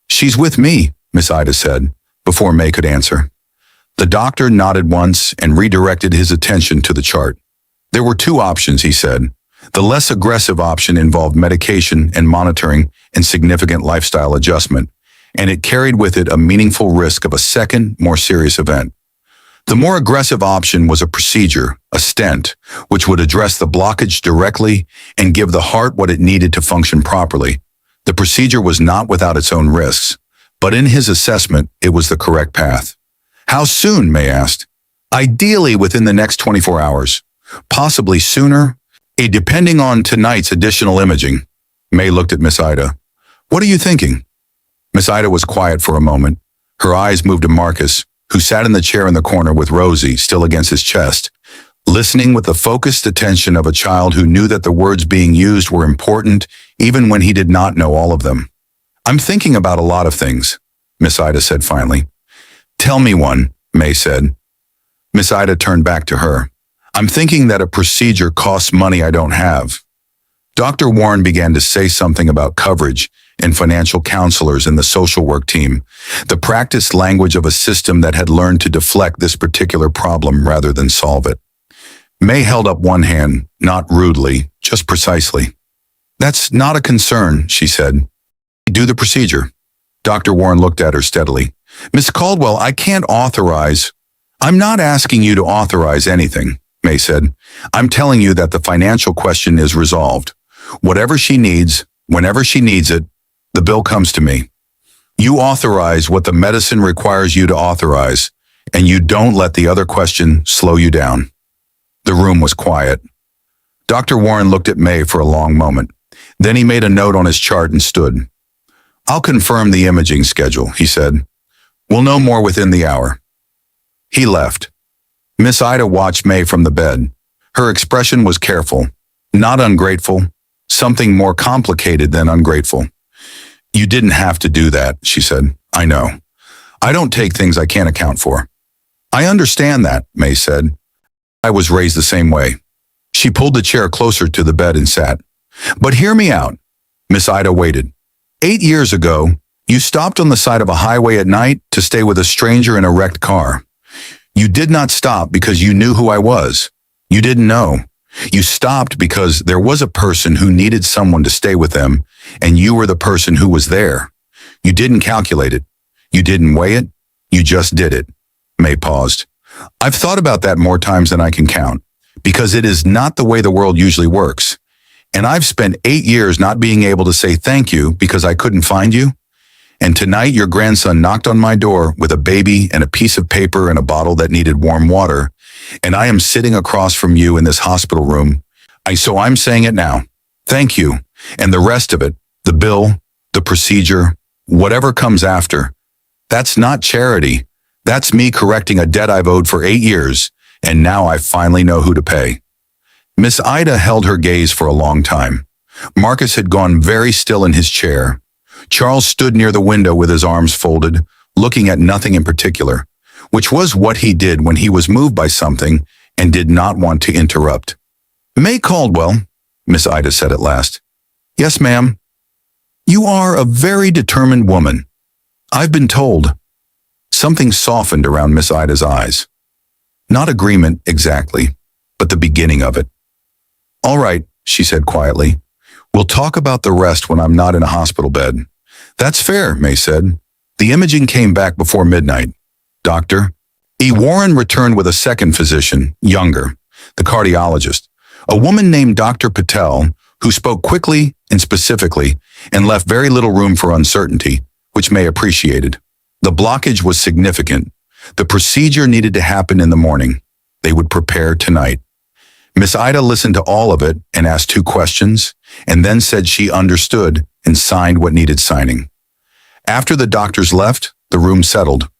"She's with me," Miss Ida said, before May could answer. The doctor nodded once and redirected his attention to the chart. There were two options, he said. The less aggressive option involved medication and monitoring and significant lifestyle adjustment, and it carried with it a meaningful risk of a second, more serious event. The more aggressive option was a procedure, a stent, which would address the blockage directly and give the heart what it needed to function properly. The procedure was not without its own risks, but in his assessment, it was the correct path. "How soon?" May asked. "Ideally within the next 24 hours. Possibly sooner, depending on tonight's additional imaging." May looked at Miss Ida. "What are you thinking?" Miss Ida was quiet for a moment. Her eyes moved to Marcus, who sat in the chair in the corner with Rosie still against his chest, listening with the focused attention of a child who knew that the words being used were important even when he did not know all of them. "I'm thinking about a lot of things," Miss Ida said finally. "Tell me one," May said. Miss Ida turned back to her. "I'm thinking that a procedure costs money I don't have." Dr. Warren began to say something about coverage and financial counselors in the social work team, the practiced language of a system that had learned to deflect this particular problem rather than solve it. May held up one hand, not rudely, just precisely. "That's not a concern," she said. "Do the procedure." Dr. Warren looked at her steadily. "Miss Caldwell, I can't authorize." "I'm not asking you to authorize anything," May said. "I'm telling you that the financial question is resolved. Whatever she needs, whenever she needs it, the bill comes to me. You authorize what the medicine requires you to authorize, and you don't let the other question slow you down." The room was quiet. Dr. Warren looked at May for a long moment. Then he made a note on his chart and stood. "I'll confirm the imaging schedule," he said. "We'll know more within the hour." He left. Miss Ida watched May from the bed. Her expression was careful, not ungrateful, something more complicated than ungrateful. "You didn't have to do that," she said. "I know. I don't take things I can't account for." "I understand that," May said. "I was raised the same way." She pulled the chair closer to the bed and sat. "But hear me out." Miss Ida waited. 8 years ago, you stopped on the side of a highway at night to stay with a stranger in a wrecked car. You did not stop because you knew who I was. You didn't know. You stopped because there was a person who needed someone to stay with them, and you were the person who was there. You didn't calculate it. You didn't weigh it. You just did it. May paused. "I've thought about that more times than I can count, because it is not the way the world usually works. And I've spent 8 years not being able to say thank you because I couldn't find you. And tonight your grandson knocked on my door with a baby and a piece of paper and a bottle that needed warm water. And I am sitting across from you in this hospital room. So I'm saying it now. Thank you. And the rest of it, the bill, the procedure, whatever comes after, that's not charity. That's me correcting a debt I've owed for 8 years, and now I finally know who to pay." Miss Ida held her gaze for a long time. Marcus had gone very still in his chair. Charles stood near the window with his arms folded, looking at nothing in particular, which was what he did when he was moved by something and did not want to interrupt. "May Caldwell," Miss Ida said at last. "Yes, ma'am." "You are a very determined woman. I've been told. Something softened around Miss Ida's eyes. Not agreement exactly, but the beginning of it. All right, she said quietly. We'll talk about the rest when I'm not in a hospital bed. That's fair, May said. The imaging came back before midnight. Doctor? E. Warren returned with a second physician, younger, the cardiologist, a woman named Dr. Patel, who spoke quickly and specifically and left very little room for uncertainty, which May appreciated. The blockage was significant. The procedure needed to happen in the morning. They would prepare tonight. Miss Ida listened to all of it and asked 2 questions, and then said she understood and signed what needed signing. After the doctors left, the room settled.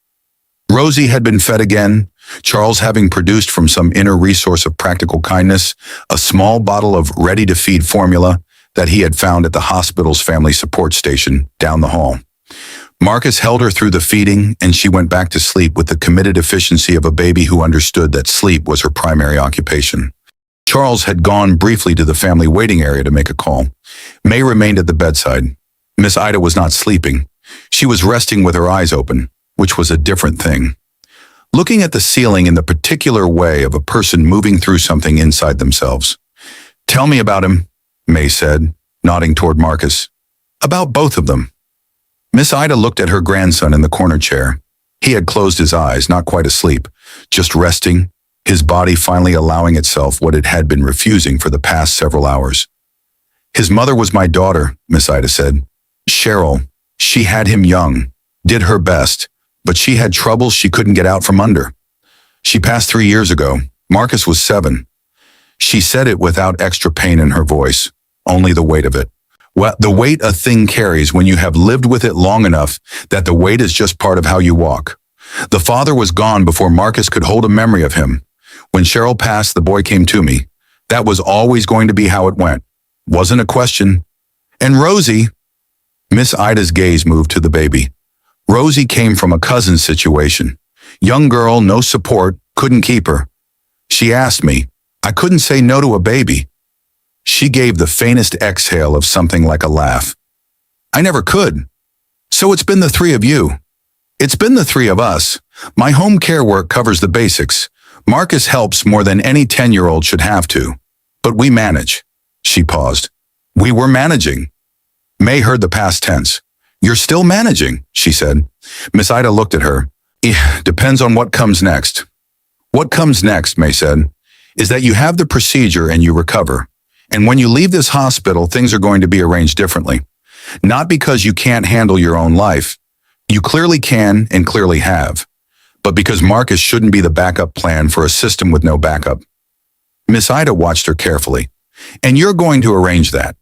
Rosie had been fed again, Charles having produced from some inner resource of practical kindness a small bottle of ready-to-feed formula that he had found at the hospital's family support station down the hall. Marcus held her through the feeding, and she went back to sleep with the committed efficiency of a baby who understood that sleep was her primary occupation. Charles had gone briefly to the family waiting area to make a call. May remained at the bedside. Miss Ida was not sleeping. She was resting with her eyes open, which was a different thing. Looking at the ceiling in the particular way of a person moving through something inside themselves. Tell me about him, May said, nodding toward Marcus. About both of them. Miss Ida looked at her grandson in the corner chair. He had closed his eyes, not quite asleep, just resting, his body finally allowing itself what it had been refusing for the past several hours. His mother was my daughter, Miss Ida said. Cheryl. She had him young, did her best, but she had troubles she couldn't get out from under. She passed 3 years ago. Marcus was 7. She said it without extra pain in her voice, only the weight of it. Well, the weight a thing carries when you have lived with it long enough that the weight is just part of how you walk. The father was gone before Marcus could hold a memory of him. When Cheryl passed, the boy came to me. That was always going to be how it went. Wasn't a question. And Rosie, Miss Ida's gaze moved to the baby. Rosie came from a cousin situation. Young girl, no support, couldn't keep her. She asked me. I couldn't say no to a baby. She gave the faintest exhale of something like a laugh. I never could. So it's been the 3 of you. It's been the 3 of us. My home care work covers the basics. Marcus helps more than any 10-year-old should have to. But we manage. She paused. We were managing. May heard the past tense. You're still managing, she said. Miss Ida looked at her. Depends on what comes next. What comes next, May said, is that you have the procedure and you recover. And when you leave this hospital, things are going to be arranged differently. Not because you can't handle your own life. You clearly can and clearly have. But because Marcus shouldn't be the backup plan for a system with no backup. Miss Ida watched her carefully. And you're going to arrange that.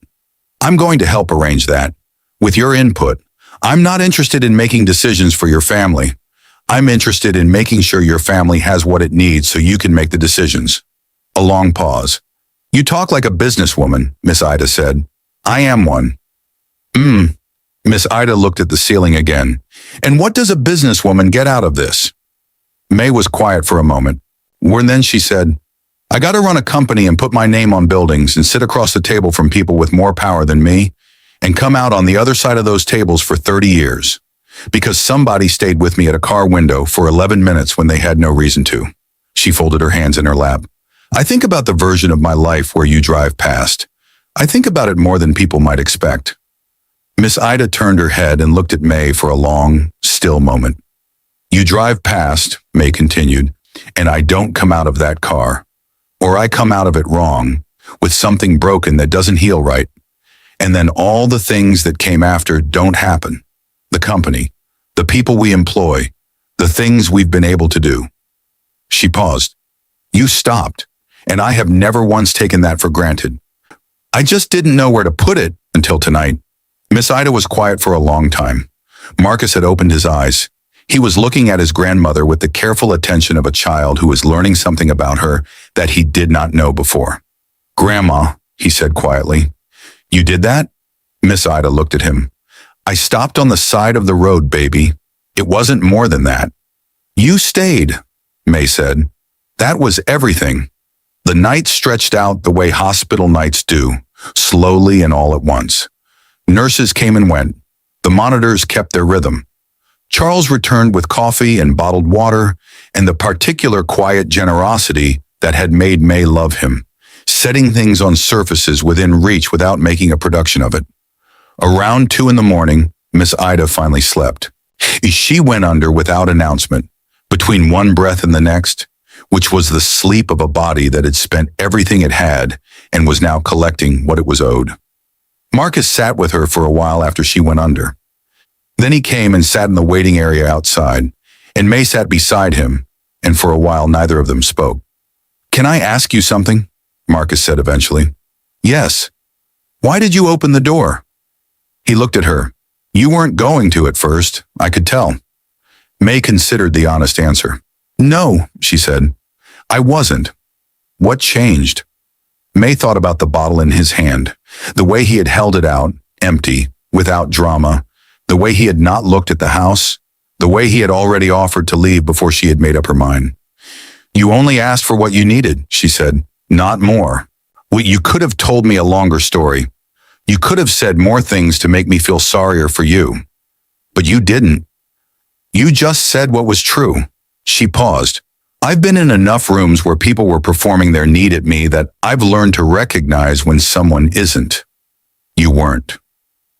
I'm going to help arrange that. With your input. I'm not interested in making decisions for your family. I'm interested in making sure your family has what it needs so you can make the decisions. A long pause. You talk like a businesswoman, Miss Ida said. I am one. Miss Ida looked at the ceiling again. And what does a businesswoman get out of this? May was quiet for a moment. And then she said, I got to run a company and put my name on buildings and sit across the table from people with more power than me and come out on the other side of those tables for 30 years because somebody stayed with me at a car window for 11 minutes when they had no reason to. She folded her hands in her lap. I think about the version of my life where you drive past. I think about it more than people might expect. Miss Ida turned her head and looked at May for a long, still moment. You drive past, May continued, and I don't come out of that car. Or I come out of it wrong, with something broken that doesn't heal right. And then all the things that came after don't happen. The company, the people we employ, the things we've been able to do. She paused. You stopped, and I have never once taken that for granted. I just didn't know where to put it until tonight. Miss Ida was quiet for a long time. Marcus had opened his eyes. He was looking at his grandmother with the careful attention of a child who was learning something about her that he did not know before. Grandma, he said quietly. You did that? Miss Ida looked at him. I stopped on the side of the road, baby. It wasn't more than that. You stayed, May said. That was everything. The night stretched out the way hospital nights do, slowly and all at once. Nurses came and went. The monitors kept their rhythm. Charles returned with coffee and bottled water and the particular quiet generosity that had made May love him, setting things on surfaces within reach without making a production of it. Around 2 a.m, Miss Ida finally slept. She went under without announcement, between one breath and the next, which was the sleep of a body that had spent everything it had and was now collecting what it was owed. Marcus sat with her for a while after she went under. Then he came and sat in the waiting area outside, and May sat beside him, and for a while neither of them spoke. "Can I ask you something?" Marcus said eventually. "Yes." "Why did you open the door?" He looked at her. "You weren't going to at first, I could tell." May considered the honest answer. "No," she said. "I wasn't." What changed? May thought about the bottle in his hand, the way he had held it out, empty, without drama, the way he had not looked at the house, the way he had already offered to leave before she had made up her mind. "You only asked for what you needed," she said, "not more. Well, you could have told me a longer story. You could have said more things to make me feel sorrier for you. But you didn't. You just said what was true." She paused. "I've been in enough rooms where people were performing their need at me that I've learned to recognize when someone isn't." "You weren't."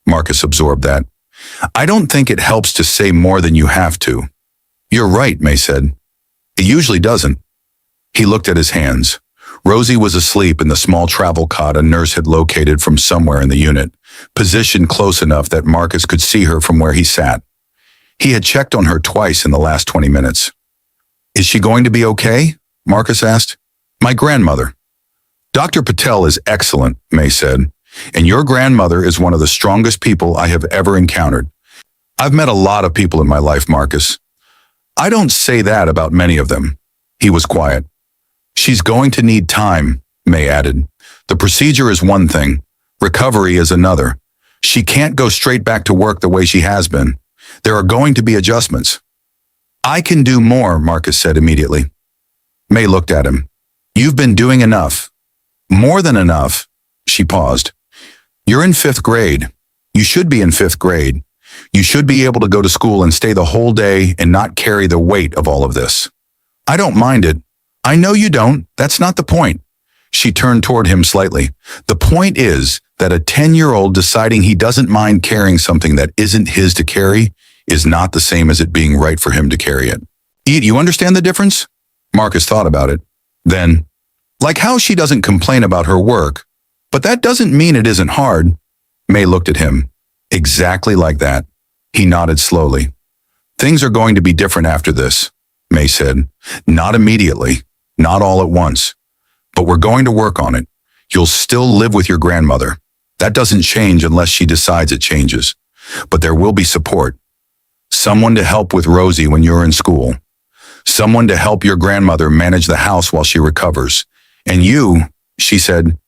Marcus absorbed that. "I don't think it helps to say more than you have to." "You're right," May said. "It usually doesn't." He looked at his hands. Rosie was asleep in the small travel cot a nurse had located from somewhere in the unit, positioned close enough that Marcus could see her from where he sat. He had checked on her twice in the last 20 minutes. "Is she going to be okay?" Marcus asked. "My grandmother." "Dr. Patel is excellent," May said, "and your grandmother is one of the strongest people I have ever encountered. I've met a lot of people in my life, Marcus. I don't say that about many of them." He was quiet. "She's going to need time," May added. "The procedure is one thing. Recovery is another. She can't go straight back to work the way she has been. There are going to be adjustments." "I can do more," Marcus said immediately. May looked at him. "You've been doing enough." "More than enough." She paused. "You're in 5th grade. You should be in 5th grade. You should be able to go to school and stay the whole day and not carry the weight of all of this." "I don't mind it." "I know you don't. That's not the point." She turned toward him slightly. "The point is that a 10-year-old deciding he doesn't mind carrying something that isn't his to carry is not the same as it being right for him to carry it. You understand the difference?" Marcus thought about it. Then, "Like how she doesn't complain about her work, but that doesn't mean it isn't hard." May looked at him. "Exactly like that." He nodded slowly. "Things are going to be different after this," May said. "Not immediately, not all at once. But we're going to work on it. You'll still live with your grandmother. That doesn't change unless she decides it changes. But there will be support. Someone to help with Rosie when you're in school. Someone to help your grandmother manage the house while she recovers. And you," she said,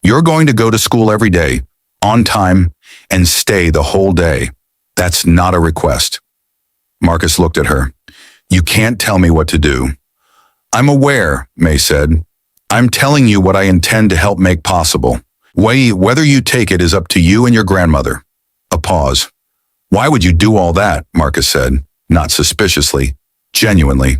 "you're going to go to school every day, on time, and stay the whole day. That's not a request." Marcus looked at her. "You can't tell me what to do." "I'm aware," May said. "I'm telling you what I intend to help make possible. Whether you take it is up to you and your grandmother." A pause. "Why would you do all that?" Marcus said, not suspiciously, genuinely.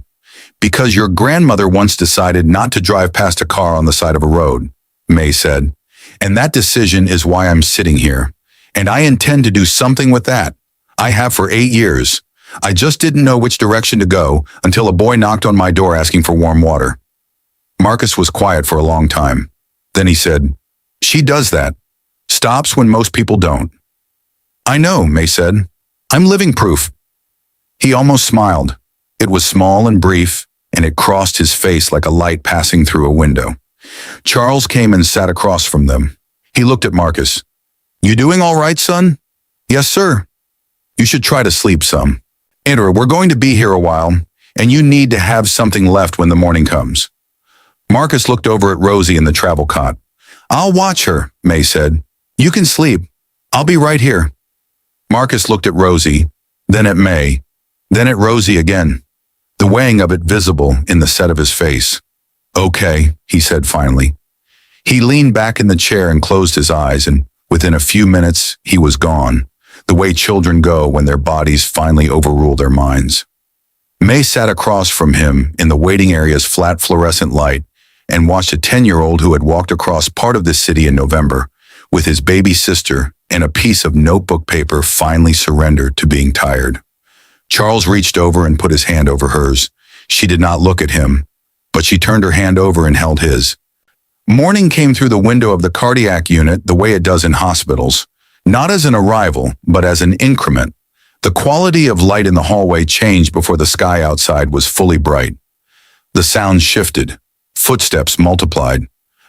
"Because your grandmother once decided not to drive past a car on the side of a road," May said. "And that decision is why I'm sitting here. And I intend to do something with that. I have for 8 years. I just didn't know which direction to go until a boy knocked on my door asking for warm water." Marcus was quiet for a long time. Then he said, "She does that. Stops when most people don't." "I know," May said. "I'm living proof." He almost smiled. It was small and brief, and it crossed his face like a light passing through a window. Charles came and sat across from them. He looked at Marcus. "You doing all right, son?" "Yes, sir." "You should try to sleep some. Enter, we're going to be here a while, and you need to have something left when the morning comes." Marcus looked over at Rosie in the travel cot. "I'll watch her," May said. "You can sleep. I'll be right here." Marcus looked at Rosie, then at May, then at Rosie again, the weighing of it visible in the set of his face. "Okay," he said finally. He leaned back in the chair and closed his eyes, and within a few minutes he was gone, the way children go when their bodies finally overrule their minds. May sat across from him in the waiting area's flat fluorescent light and watched a 10-year-old who had walked across part of the city in November with his baby sister and a piece of notebook paper finally surrender to being tired. Charles reached over and put his hand over hers. She did not look at him, but she turned her hand over and held his. Morning came through the window of the cardiac unit the way it does in hospitals, not as an arrival, but as an increment. The quality of light in the hallway changed before the sky outside was fully bright. The sound shifted. Footsteps multiplied.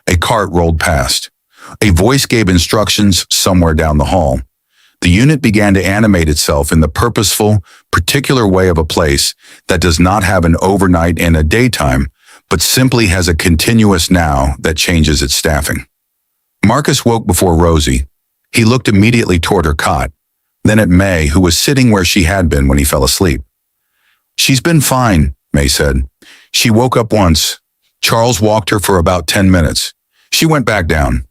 A cart rolled past. A voice gave instructions somewhere down the hall. The unit began to animate itself in the purposeful, particular way of a place that does not have an overnight and a daytime, but simply has a continuous now that changes its staffing. Marcus woke before Rosie. He looked immediately toward her cot, then at May, who was sitting where she had been when he fell asleep. "She's been fine," May said. "She woke up once. Charles walked her for about 10 minutes. She went back down."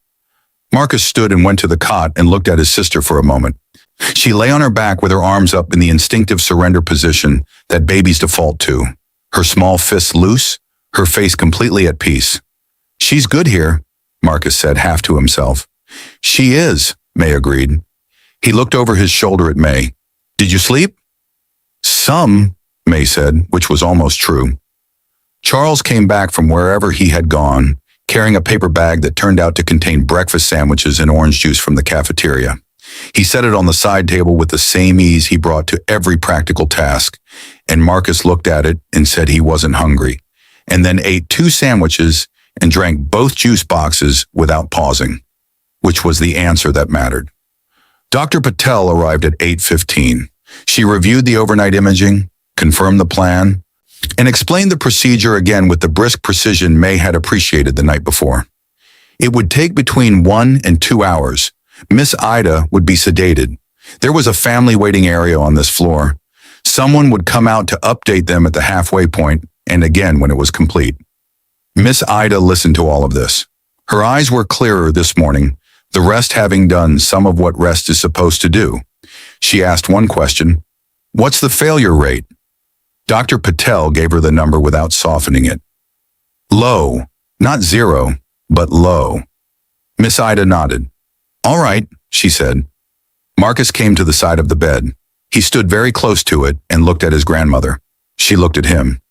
Marcus stood and went to the cot and looked at his sister for a moment. She lay on her back with her arms up in the instinctive surrender position that babies default to, her small fists loose, her face completely at peace. "She's good here," Marcus said half to himself. "She is," May agreed. He looked over his shoulder at May. "Did you sleep?" "Some," May said, which was almost true. Charles came back from wherever he had gone, carrying a paper bag that turned out to contain breakfast sandwiches and orange juice from the cafeteria. He set it on the side table with the same ease he brought to every practical task, and Marcus looked at it and said he wasn't hungry, and then ate 2 sandwiches and drank both juice boxes without pausing, which was the answer that mattered. Dr. Patel arrived at 8:15. She reviewed the overnight imaging, confirmed the plan, and explained the procedure again with the brisk precision May had appreciated the night before. It would take between 1 and 2 hours. Miss Ida would be sedated. There was a family waiting area on this floor. Someone would come out to update them at the halfway point and again when it was complete. Miss Ida listened to all of this. Her eyes were clearer this morning, the rest having done some of what rest is supposed to do. She asked one question, "What's the failure rate?" Dr. Patel gave her the number without softening it. "Low, not 0, but low." Miss Ida nodded. "All right," she said. Marcus came to the side of the bed. He stood very close to it and looked at his grandmother. She looked at him.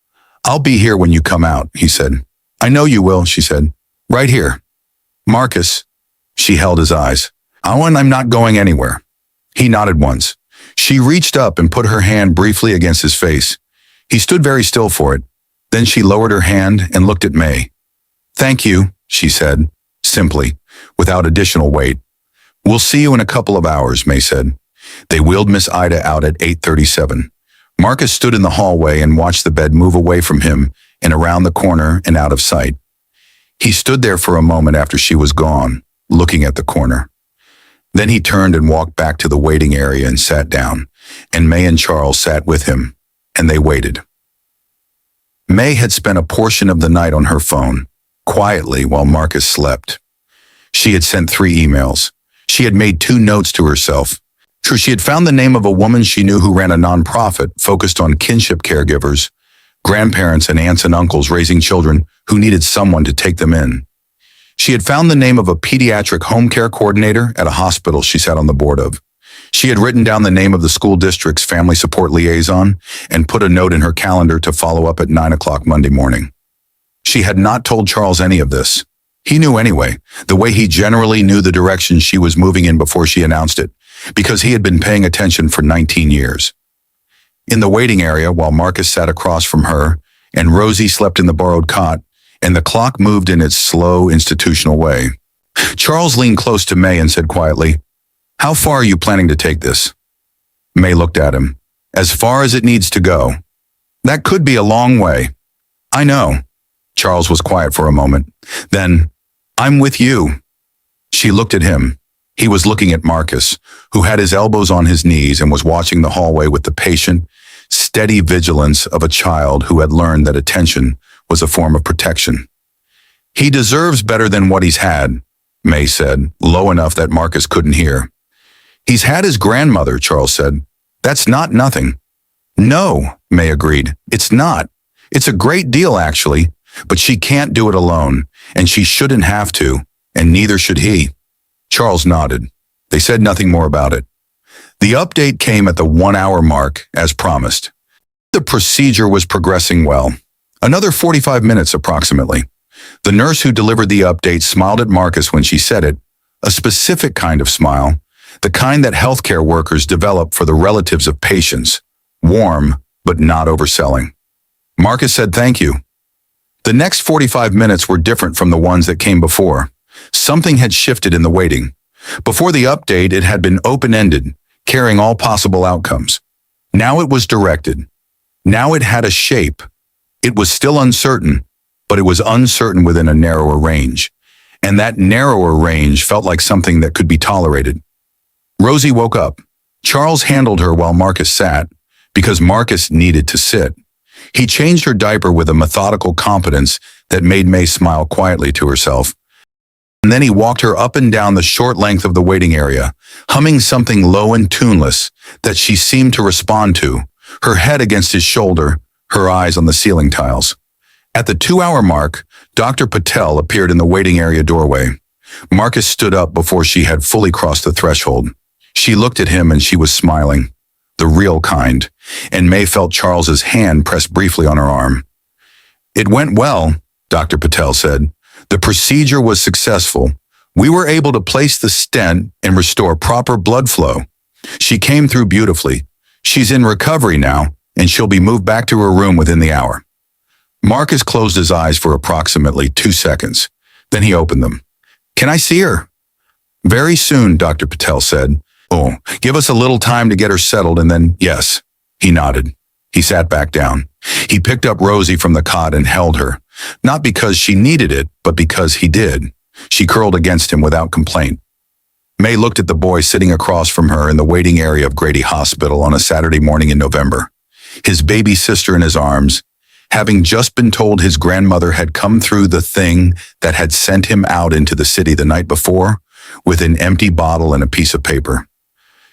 "I'll be here when you come out," he said. "I know you will," she said. "Right here." "Marcus," she held his eyes. "I'm not going anywhere." He nodded once. She reached up and put her hand briefly against his face. He stood very still for it. Then she lowered her hand and looked at May. "Thank you," she said, simply, without additional weight. "We'll see you in a couple of hours," May said. They wheeled Miss Ida out at 8:37. Marcus stood in the hallway and watched the bed move away from him and around the corner and out of sight. He stood there for a moment after she was gone, looking at the corner. Then he turned and walked back to the waiting area and sat down, and May and Charles sat with him, and they waited. May had spent a portion of the night on her phone, quietly while Marcus slept. She had sent 3 emails. She had made 2 notes to herself. True, she had found the name of a woman she knew who ran a nonprofit focused on kinship caregivers, grandparents and aunts and uncles raising children who needed someone to take them in. She had found the name of a pediatric home care coordinator at a hospital she sat on the board of. She had written down the name of the school district's family support liaison and put a note in her calendar to follow up at 9 o'clock Monday morning. She had not told Charles any of this. He knew anyway, the way he generally knew the direction she was moving in before she announced it, because he had been paying attention for 19 years. In the waiting area, while Marcus sat across from her and Rosie slept in the borrowed cot, and the clock moved in its slow, institutional way, Charles leaned close to May and said quietly, "How far are you planning to take this?" May looked at him. "As far as it needs to go." "That could be a long way." "I know." Charles was quiet for a moment. Then, "I'm with you." She looked at him. He was looking at Marcus, who had his elbows on his knees and was watching the hallway with the patient, steady vigilance of a child who had learned that attention was a form of protection. "He deserves better than what he's had," May said, low enough that Marcus couldn't hear. He's had his grandmother, Charles said. That's not nothing. No, May agreed. It's not. It's a great deal, actually, but she can't do it alone, and she shouldn't have to, and neither should he. Charles nodded. They said nothing more about it. The update came at the 1-hour mark, as promised. The procedure was progressing well. Another 45 minutes approximately. The nurse who delivered the update smiled at Marcus when she said it, a specific kind of smile, the kind that healthcare workers develop for the relatives of patients, warm but not overselling. Marcus said thank you. The next 45 minutes were different from the ones that came before. Something had shifted in the waiting. Before the update, it had been open-ended, carrying all possible outcomes. Now it was directed. Now it had a shape. It was still uncertain, but it was uncertain within a narrower range. And that narrower range felt like something that could be tolerated. Rosie woke up. Charles handled her while Marcus sat, because Marcus needed to sit. He changed her diaper with a methodical competence that made May smile quietly to herself. And then he walked her up and down the short length of the waiting area, humming something low and tuneless that she seemed to respond to, her head against his shoulder, her eyes on the ceiling tiles. At the 2-hour mark, Dr. Patel appeared in the waiting area doorway. Marcus stood up before she had fully crossed the threshold. She looked at him and she was smiling, the real kind, and May felt Charles's hand press briefly on her arm. It went well, Dr. Patel said. The procedure was successful. We were able to place the stent and restore proper blood flow. She came through beautifully. She's in recovery now, and she'll be moved back to her room within the hour. Marcus closed his eyes for approximately 2 seconds. Then he opened them. Can I see her? Very soon, Dr. Patel said. Oh, give us a little time to get her settled and then, yes. He nodded. He sat back down. He picked up Rosie from the cot and held her. Not because she needed it, but because he did. She curled against him without complaint. May looked at the boy sitting across from her in the waiting area of Grady Hospital on a Saturday morning in November. His baby sister in his arms, having just been told his grandmother had come through the thing that had sent him out into the city the night before, with an empty bottle and a piece of paper.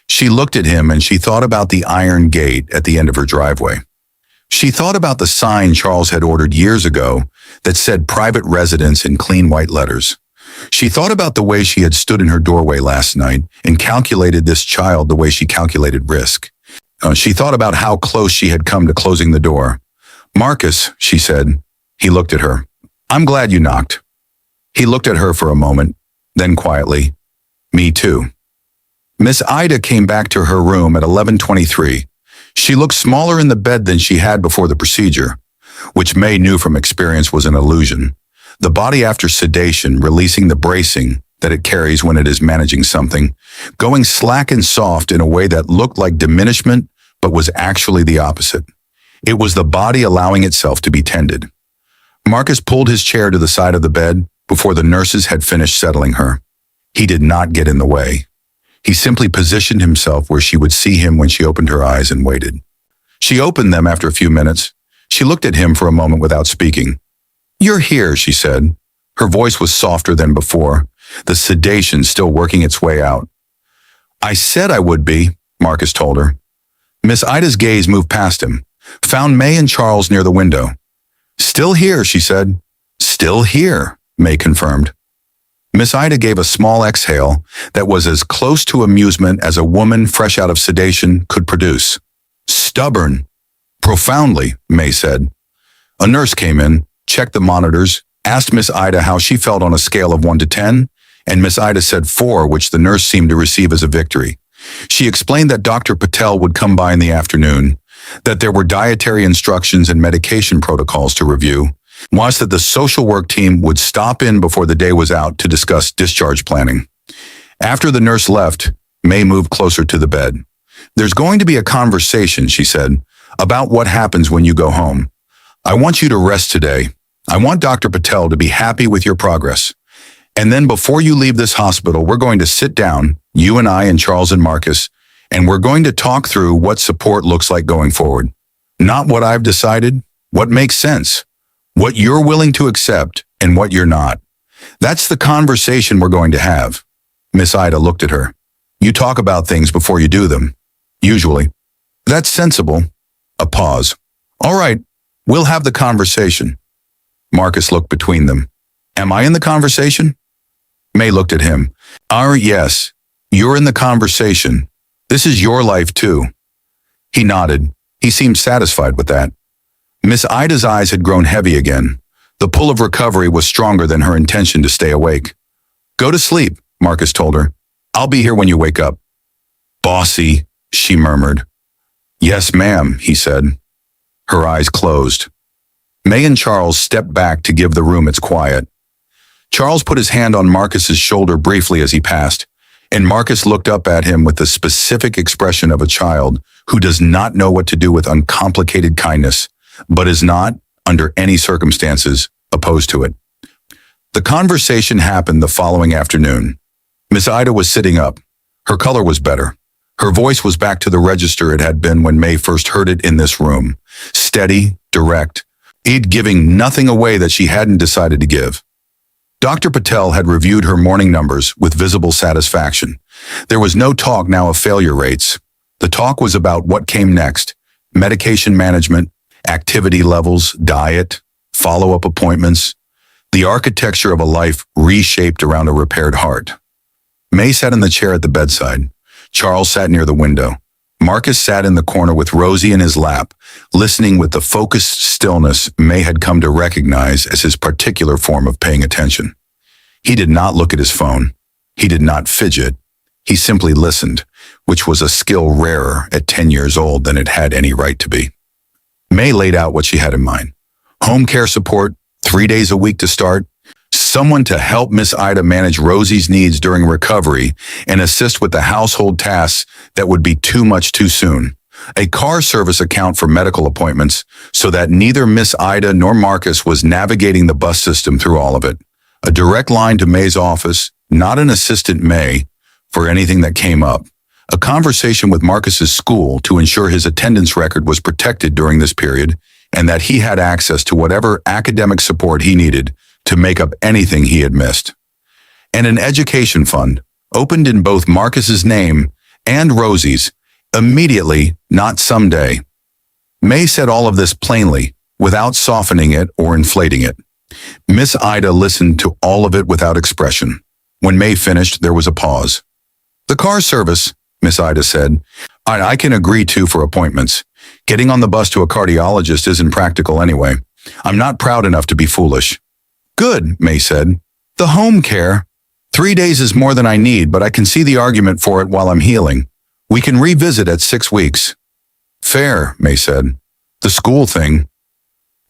She looked at him and she thought about the iron gate at the end of her driveway. She thought about the sign Charles had ordered years ago that said private residence in clean white letters. She thought about the way she had stood in her doorway last night and calculated this child the way she calculated risk. She thought about how close she had come to closing the door. Marcus, she said. He looked at her. I'm glad you knocked. He looked at her for a moment, then quietly. Me too. Miss Ida came back to her room at 11:23. She looked smaller in the bed than she had before the procedure, which May knew from experience was an illusion. The body after sedation releasing the bracing that it carries when it is managing something, going slack and soft in a way that looked like diminishment but was actually the opposite. It was the body allowing itself to be tended. Marcus pulled his chair to the side of the bed before the nurses had finished settling her. He did not get in the way. He simply positioned himself where she would see him when she opened her eyes and waited. She opened them after a few minutes. She looked at him for a moment without speaking. You're here, she said. Her voice was softer than before, the sedation still working its way out. I said I would be, Marcus told her. Miss Ida's gaze moved past him, found May and Charles near the window. Still here, she said. Still here, May confirmed. Miss Ida gave a small exhale that was as close to amusement as a woman fresh out of sedation could produce. Stubborn. Profoundly, May said. A nurse came in, checked the monitors, asked Miss Ida how she felt on a scale of 1 to 10, and Miss Ida said 4, which the nurse seemed to receive as a victory. She explained that Dr. Patel would come by in the afternoon, that there were dietary instructions and medication protocols to review, was that the social work team would stop in before the day was out to discuss discharge planning. After the nurse left, May moved closer to the bed. There's going to be a conversation, she said, about what happens when you go home. I want you to rest today. I want Dr. Patel to be happy with your progress. And then before you leave this hospital, we're going to sit down, you and I and Charles and Marcus, and we're going to talk through what support looks like going forward. Not what I've decided, what makes sense. What you're willing to accept and what you're not. That's the conversation we're going to have. Miss Ida looked at her. You talk about things before you do them. Usually. That's sensible. A pause. All right, we'll have the conversation. Marcus looked between them. Am I in the conversation? May looked at him. Yes, you're in the conversation. This is your life too. He nodded. He seemed satisfied with that. Miss Ida's eyes had grown heavy again. The pull of recovery was stronger than her intention to stay awake. Go to sleep, Marcus told her. I'll be here when you wake up. Bossy, she murmured. Yes, ma'am, he said. Her eyes closed. May and Charles stepped back to give the room its quiet. Charles put his hand on Marcus's shoulder briefly as he passed, and Marcus looked up at him with the specific expression of a child who does not know what to do with uncomplicated kindness, but is not, under any circumstances, opposed to it. The conversation happened the following afternoon. Miss Ida was sitting up. Her color was better. Her voice was back to the register it had been when May first heard it in this room. Steady, direct, it giving nothing away that she hadn't decided to give. Dr. Patel had reviewed her morning numbers with visible satisfaction. There was no talk now of failure rates. The talk was about what came next: medication management, activity levels, diet, follow-up appointments, the architecture of a life reshaped around a repaired heart. May sat in the chair at the bedside. Charles sat near the window. Marcus sat in the corner with Rosie in his lap, listening with the focused stillness May had come to recognize as his particular form of paying attention. He did not look at his phone. He did not fidget. He simply listened, which was a skill rarer at 10 years old than it had any right to be. May laid out what she had in mind. Home care support, 3 days a week to start, someone to help Miss Ida manage Rosie's needs during recovery and assist with the household tasks that would be too much too soon. A car service account for medical appointments so that neither Miss Ida nor Marcus was navigating the bus system through all of it. A direct line to May's office, not an assistant May, for anything that came up. A conversation with Marcus's school to ensure his attendance record was protected during this period and that he had access to whatever academic support he needed to make up anything he had missed. And an education fund, opened in both Marcus's name and Rosie's, immediately, not someday. May said all of this plainly, without softening it or inflating it. Miss Ida listened to all of it without expression. When May finished, there was a pause. The car service, Miss Ida said, I can agree to for appointments. Getting on the bus to a cardiologist isn't practical anyway. I'm not proud enough to be foolish. Good, May said. The home care. 3 days is more than I need, but I can see the argument for it while I'm healing. We can revisit at 6 weeks. Fair, May said. The school thing.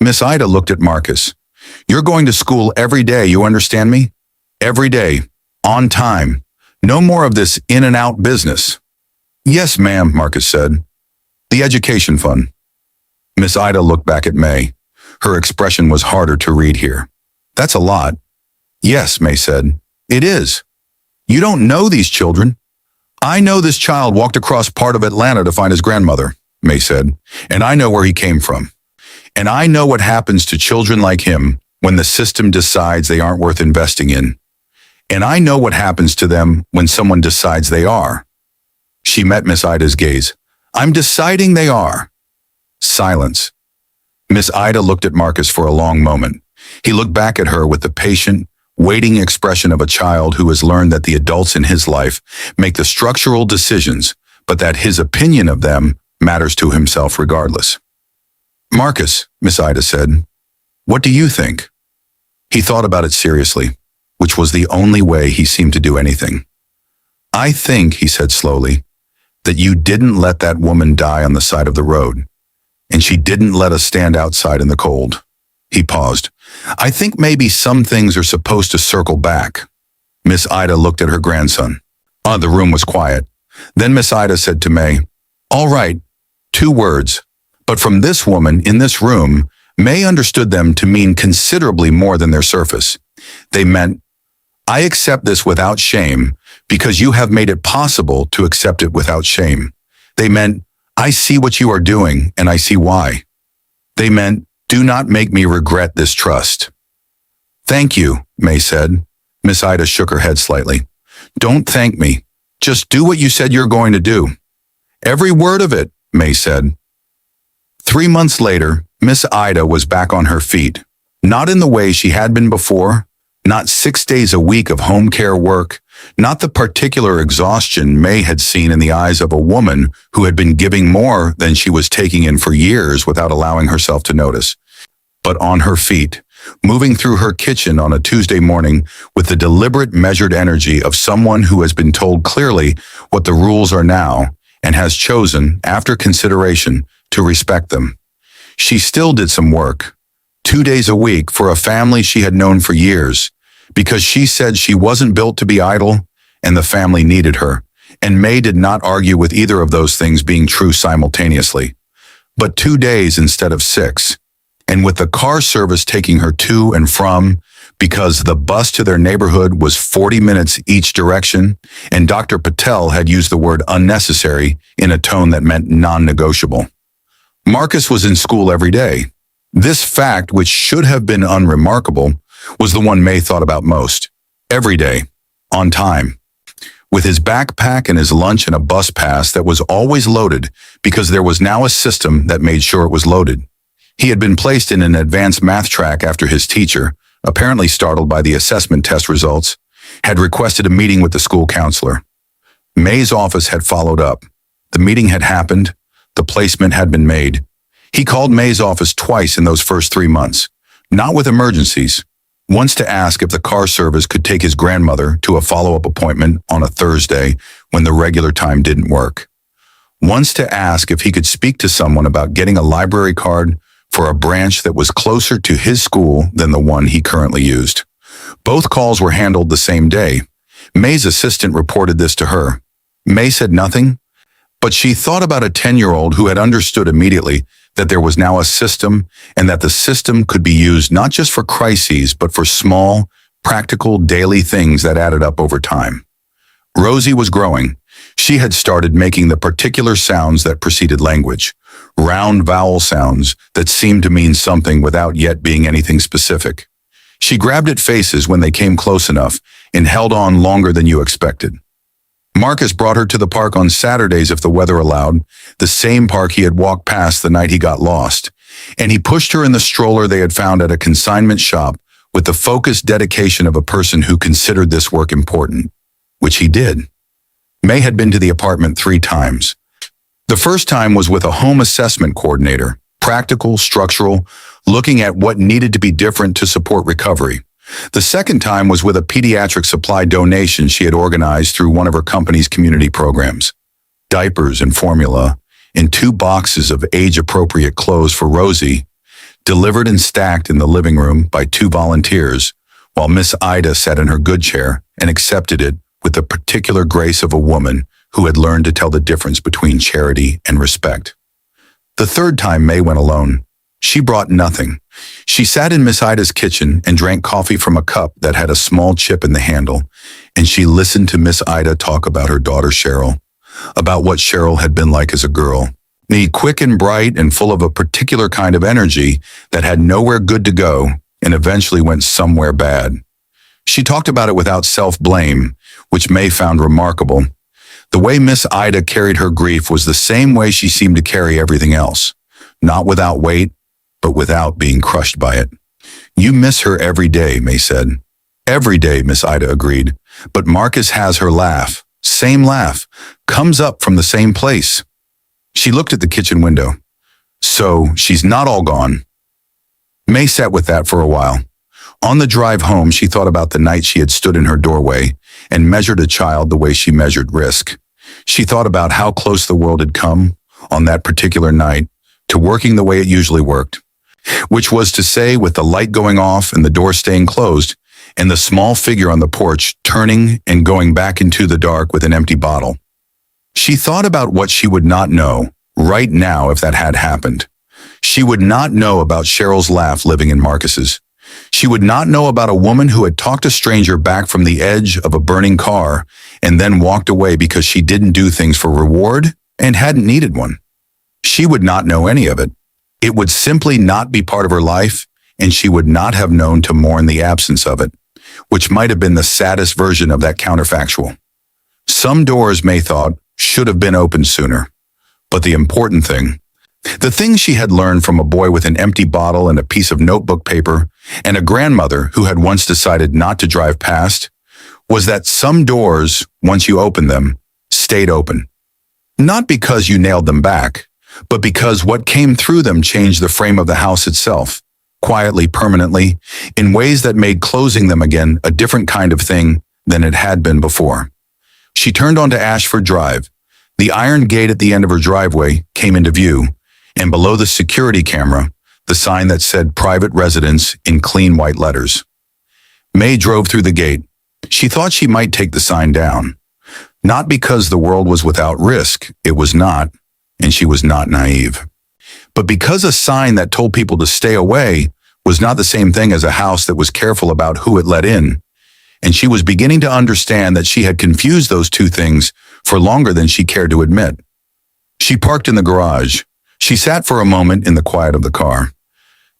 Miss Ida looked at Marcus. You're going to school every day, you understand me? Every day. On time. No more of this in and out business. Yes, ma'am, Marcus said. The education fund. Miss Ida looked back at May. Her expression was harder to read here. That's a lot. Yes, May said. It is. You don't know these children. I know this child walked across part of Atlanta to find his grandmother, May said, and I know where he came from. And I know what happens to children like him when the system decides they aren't worth investing in. And I know what happens to them when someone decides they are. She met Miss Ida's gaze. I'm deciding they are. Silence. Miss Ida looked at Marcus for a long moment. He looked back at her with the patient, waiting expression of a child who has learned that the adults in his life make the structural decisions, but that his opinion of them matters to himself regardless. Marcus, Miss Ida said, what do you think? He thought about it seriously, which was the only way he seemed to do anything. I think, he said slowly, that you didn't let that woman die on the side of the road, and she didn't let us stand outside in the cold. He paused. I think maybe some things are supposed to circle back. Miss Ida looked at her grandson. The room was quiet. Then Miss Ida said to May, all right, 2 words. But from this woman in this room, May understood them to mean considerably more than their surface. They meant, I accept this without shame because you have made it possible to accept it without shame. They meant, I see what you are doing and I see why. They meant, do not make me regret this trust. Thank you, May said. Miss Ida shook her head slightly. Don't thank me. Just do what you said you're going to do. Every word of it, May said. 3 months later, Miss Ida was back on her feet. Not in the way she had been before, not 6 days a week of home care work, not the particular exhaustion May had seen in the eyes of a woman who had been giving more than she was taking in for years without allowing herself to notice, but on her feet, moving through her kitchen on a Tuesday morning with the deliberate, measured energy of someone who has been told clearly what the rules are now and has chosen, after consideration, to respect them. She still did some work, 2 days a week for a family she had known for years, because she said she wasn't built to be idle and the family needed her, and May did not argue with either of those things being true simultaneously. But 2 days instead of 6, and with the car service taking her to and from, because the bus to their neighborhood was 40 minutes each direction, and Dr. Patel had used the word unnecessary in a tone that meant non-negotiable. Marcus was in school every day. This fact, which should have been unremarkable, was the one May thought about most. Every day, on time, with his backpack and his lunch and a bus pass that was always loaded because there was now a system that made sure it was loaded. He had been placed in an advanced math track after his teacher, apparently startled by the assessment test results, had requested a meeting with the school counselor. May's office had followed up. The meeting had happened. The placement had been made. He called May's office twice in those first 3 months, not with emergencies. Once to ask if the car service could take his grandmother to a follow-up appointment on a Thursday when the regular time didn't work. Once to ask if he could speak to someone about getting a library card for a branch that was closer to his school than the one he currently used. Both calls were handled the same day. May's assistant reported this to her. May said nothing, but she thought about a 10-year-old who had understood immediately that there was now a system and that the system could be used not just for crises, but for small, practical, daily things that added up over time. Rosie was growing. She had started making the particular sounds that preceded language, round vowel sounds that seemed to mean something without yet being anything specific. She grabbed at faces when they came close enough and held on longer than you expected. Marcus brought her to the park on Saturdays if the weather allowed, the same park he had walked past the night he got lost, and he pushed her in the stroller they had found at a consignment shop with the focused dedication of a person who considered this work important, which he did. May had been to the apartment 3 times. The first time was with a home assessment coordinator, practical, structural, looking at what needed to be different to support recovery. The second time was with a pediatric supply donation she had organized through one of her company's community programs. Diapers and formula in 2 boxes of age-appropriate clothes for Rosie, delivered and stacked in the living room by 2 volunteers, while Miss Ida sat in her good chair and accepted it with the particular grace of a woman who had learned to tell the difference between charity and respect. The third time May went alone. She brought nothing. She sat in Miss Ida's kitchen and drank coffee from a cup that had a small chip in the handle, and she listened to Miss Ida talk about her daughter Cheryl, about what Cheryl had been like as a girl. Quick and bright and full of a particular kind of energy that had nowhere good to go and eventually went somewhere bad. She talked about it without self-blame, which May found remarkable. The way Miss Ida carried her grief was the same way she seemed to carry everything else, not without weight, but without being crushed by it. You miss her every day, May said. Every day, Miss Ida agreed, but Marcus has her laugh, same laugh, comes up from the same place. She looked at the kitchen window. So, she's not all gone. May sat with that for a while. On the drive home, she thought about the night she had stood in her doorway and measured a child the way she measured risk. She thought about how close the world had come, on that particular night, to working the way it usually worked, which was to say, with the light going off and the door staying closed, and the small figure on the porch turning and going back into the dark with an empty bottle. She thought about what she would not know right now if that had happened. She would not know about Cheryl's laugh living in Marcus's. She would not know about a woman who had talked a stranger back from the edge of a burning car and then walked away because she didn't do things for reward and hadn't needed one. She would not know any of it. It would simply not be part of her life, and she would not have known to mourn the absence of it, which might have been the saddest version of that counterfactual. Some doors, May thought, should have been opened sooner. But the important thing, the thing she had learned from a boy with an empty bottle and a piece of notebook paper and a grandmother who had once decided not to drive past, was that some doors, once you opened them, stayed open. Not because you nailed them back, but because what came through them changed the frame of the house itself, quietly, permanently, in ways that made closing them again a different kind of thing than it had been before. She turned onto Ashford Drive. The iron gate at the end of her driveway came into view, and below the security camera, the sign that said private residence in clean white letters. May drove through the gate. She thought she might take the sign down. Not because the world was without risk, it was not, and she was not naive. But because a sign that told people to stay away was not the same thing as a house that was careful about who it let in, and she was beginning to understand that she had confused those two things for longer than she cared to admit. She parked in the garage. She sat for a moment in the quiet of the car.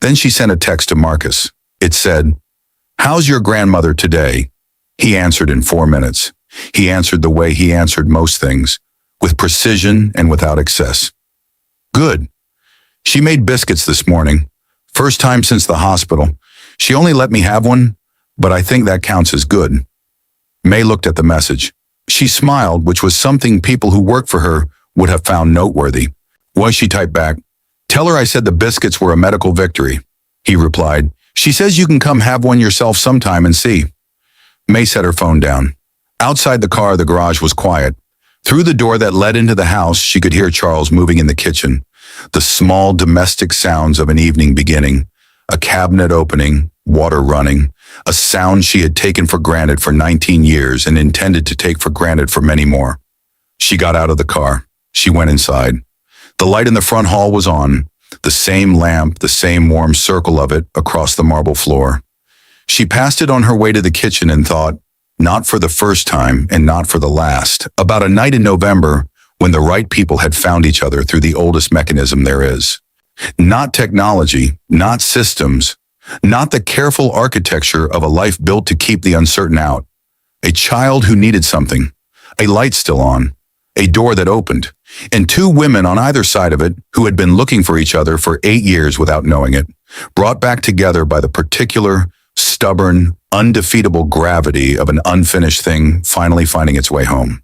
Then she sent a text to Marcus. It said, "How's your grandmother today?" He answered in 4 minutes. He answered the way he answered most things, with precision and without excess. "Good. She made biscuits this morning. First time since the hospital. She only let me have one, but I think that counts as good." May looked at the message. She smiled, which was something people who worked for her would have found noteworthy. Why, she typed back, "Tell her I said the biscuits were a medical victory." He replied, "She says you can come have one yourself sometime and see." May set her phone down. Outside the car, the garage was quiet. Through the door that led into the house, she could hear Charles moving in the kitchen. The small domestic sounds of an evening beginning, a cabinet opening, water running, a sound she had taken for granted for 19 years and intended to take for granted for many more. She got out of the car. She went inside. The light in the front hall was on, the same lamp, the same warm circle of it across the marble floor. She passed it on her way to the kitchen and thought, not for the first time and not for the last, about a night in November when the right people had found each other through the oldest mechanism there is. Not technology, not systems, not the careful architecture of a life built to keep the uncertain out. A child who needed something, a light still on, a door that opened, and two women on either side of it who had been looking for each other for 8 years without knowing it, brought back together by the particular, stubborn, undefeatable gravity of an unfinished thing finally finding its way home.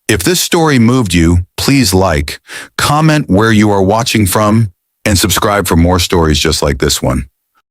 If this story moved you, please like, comment where you are watching from, and subscribe for more stories just like this one.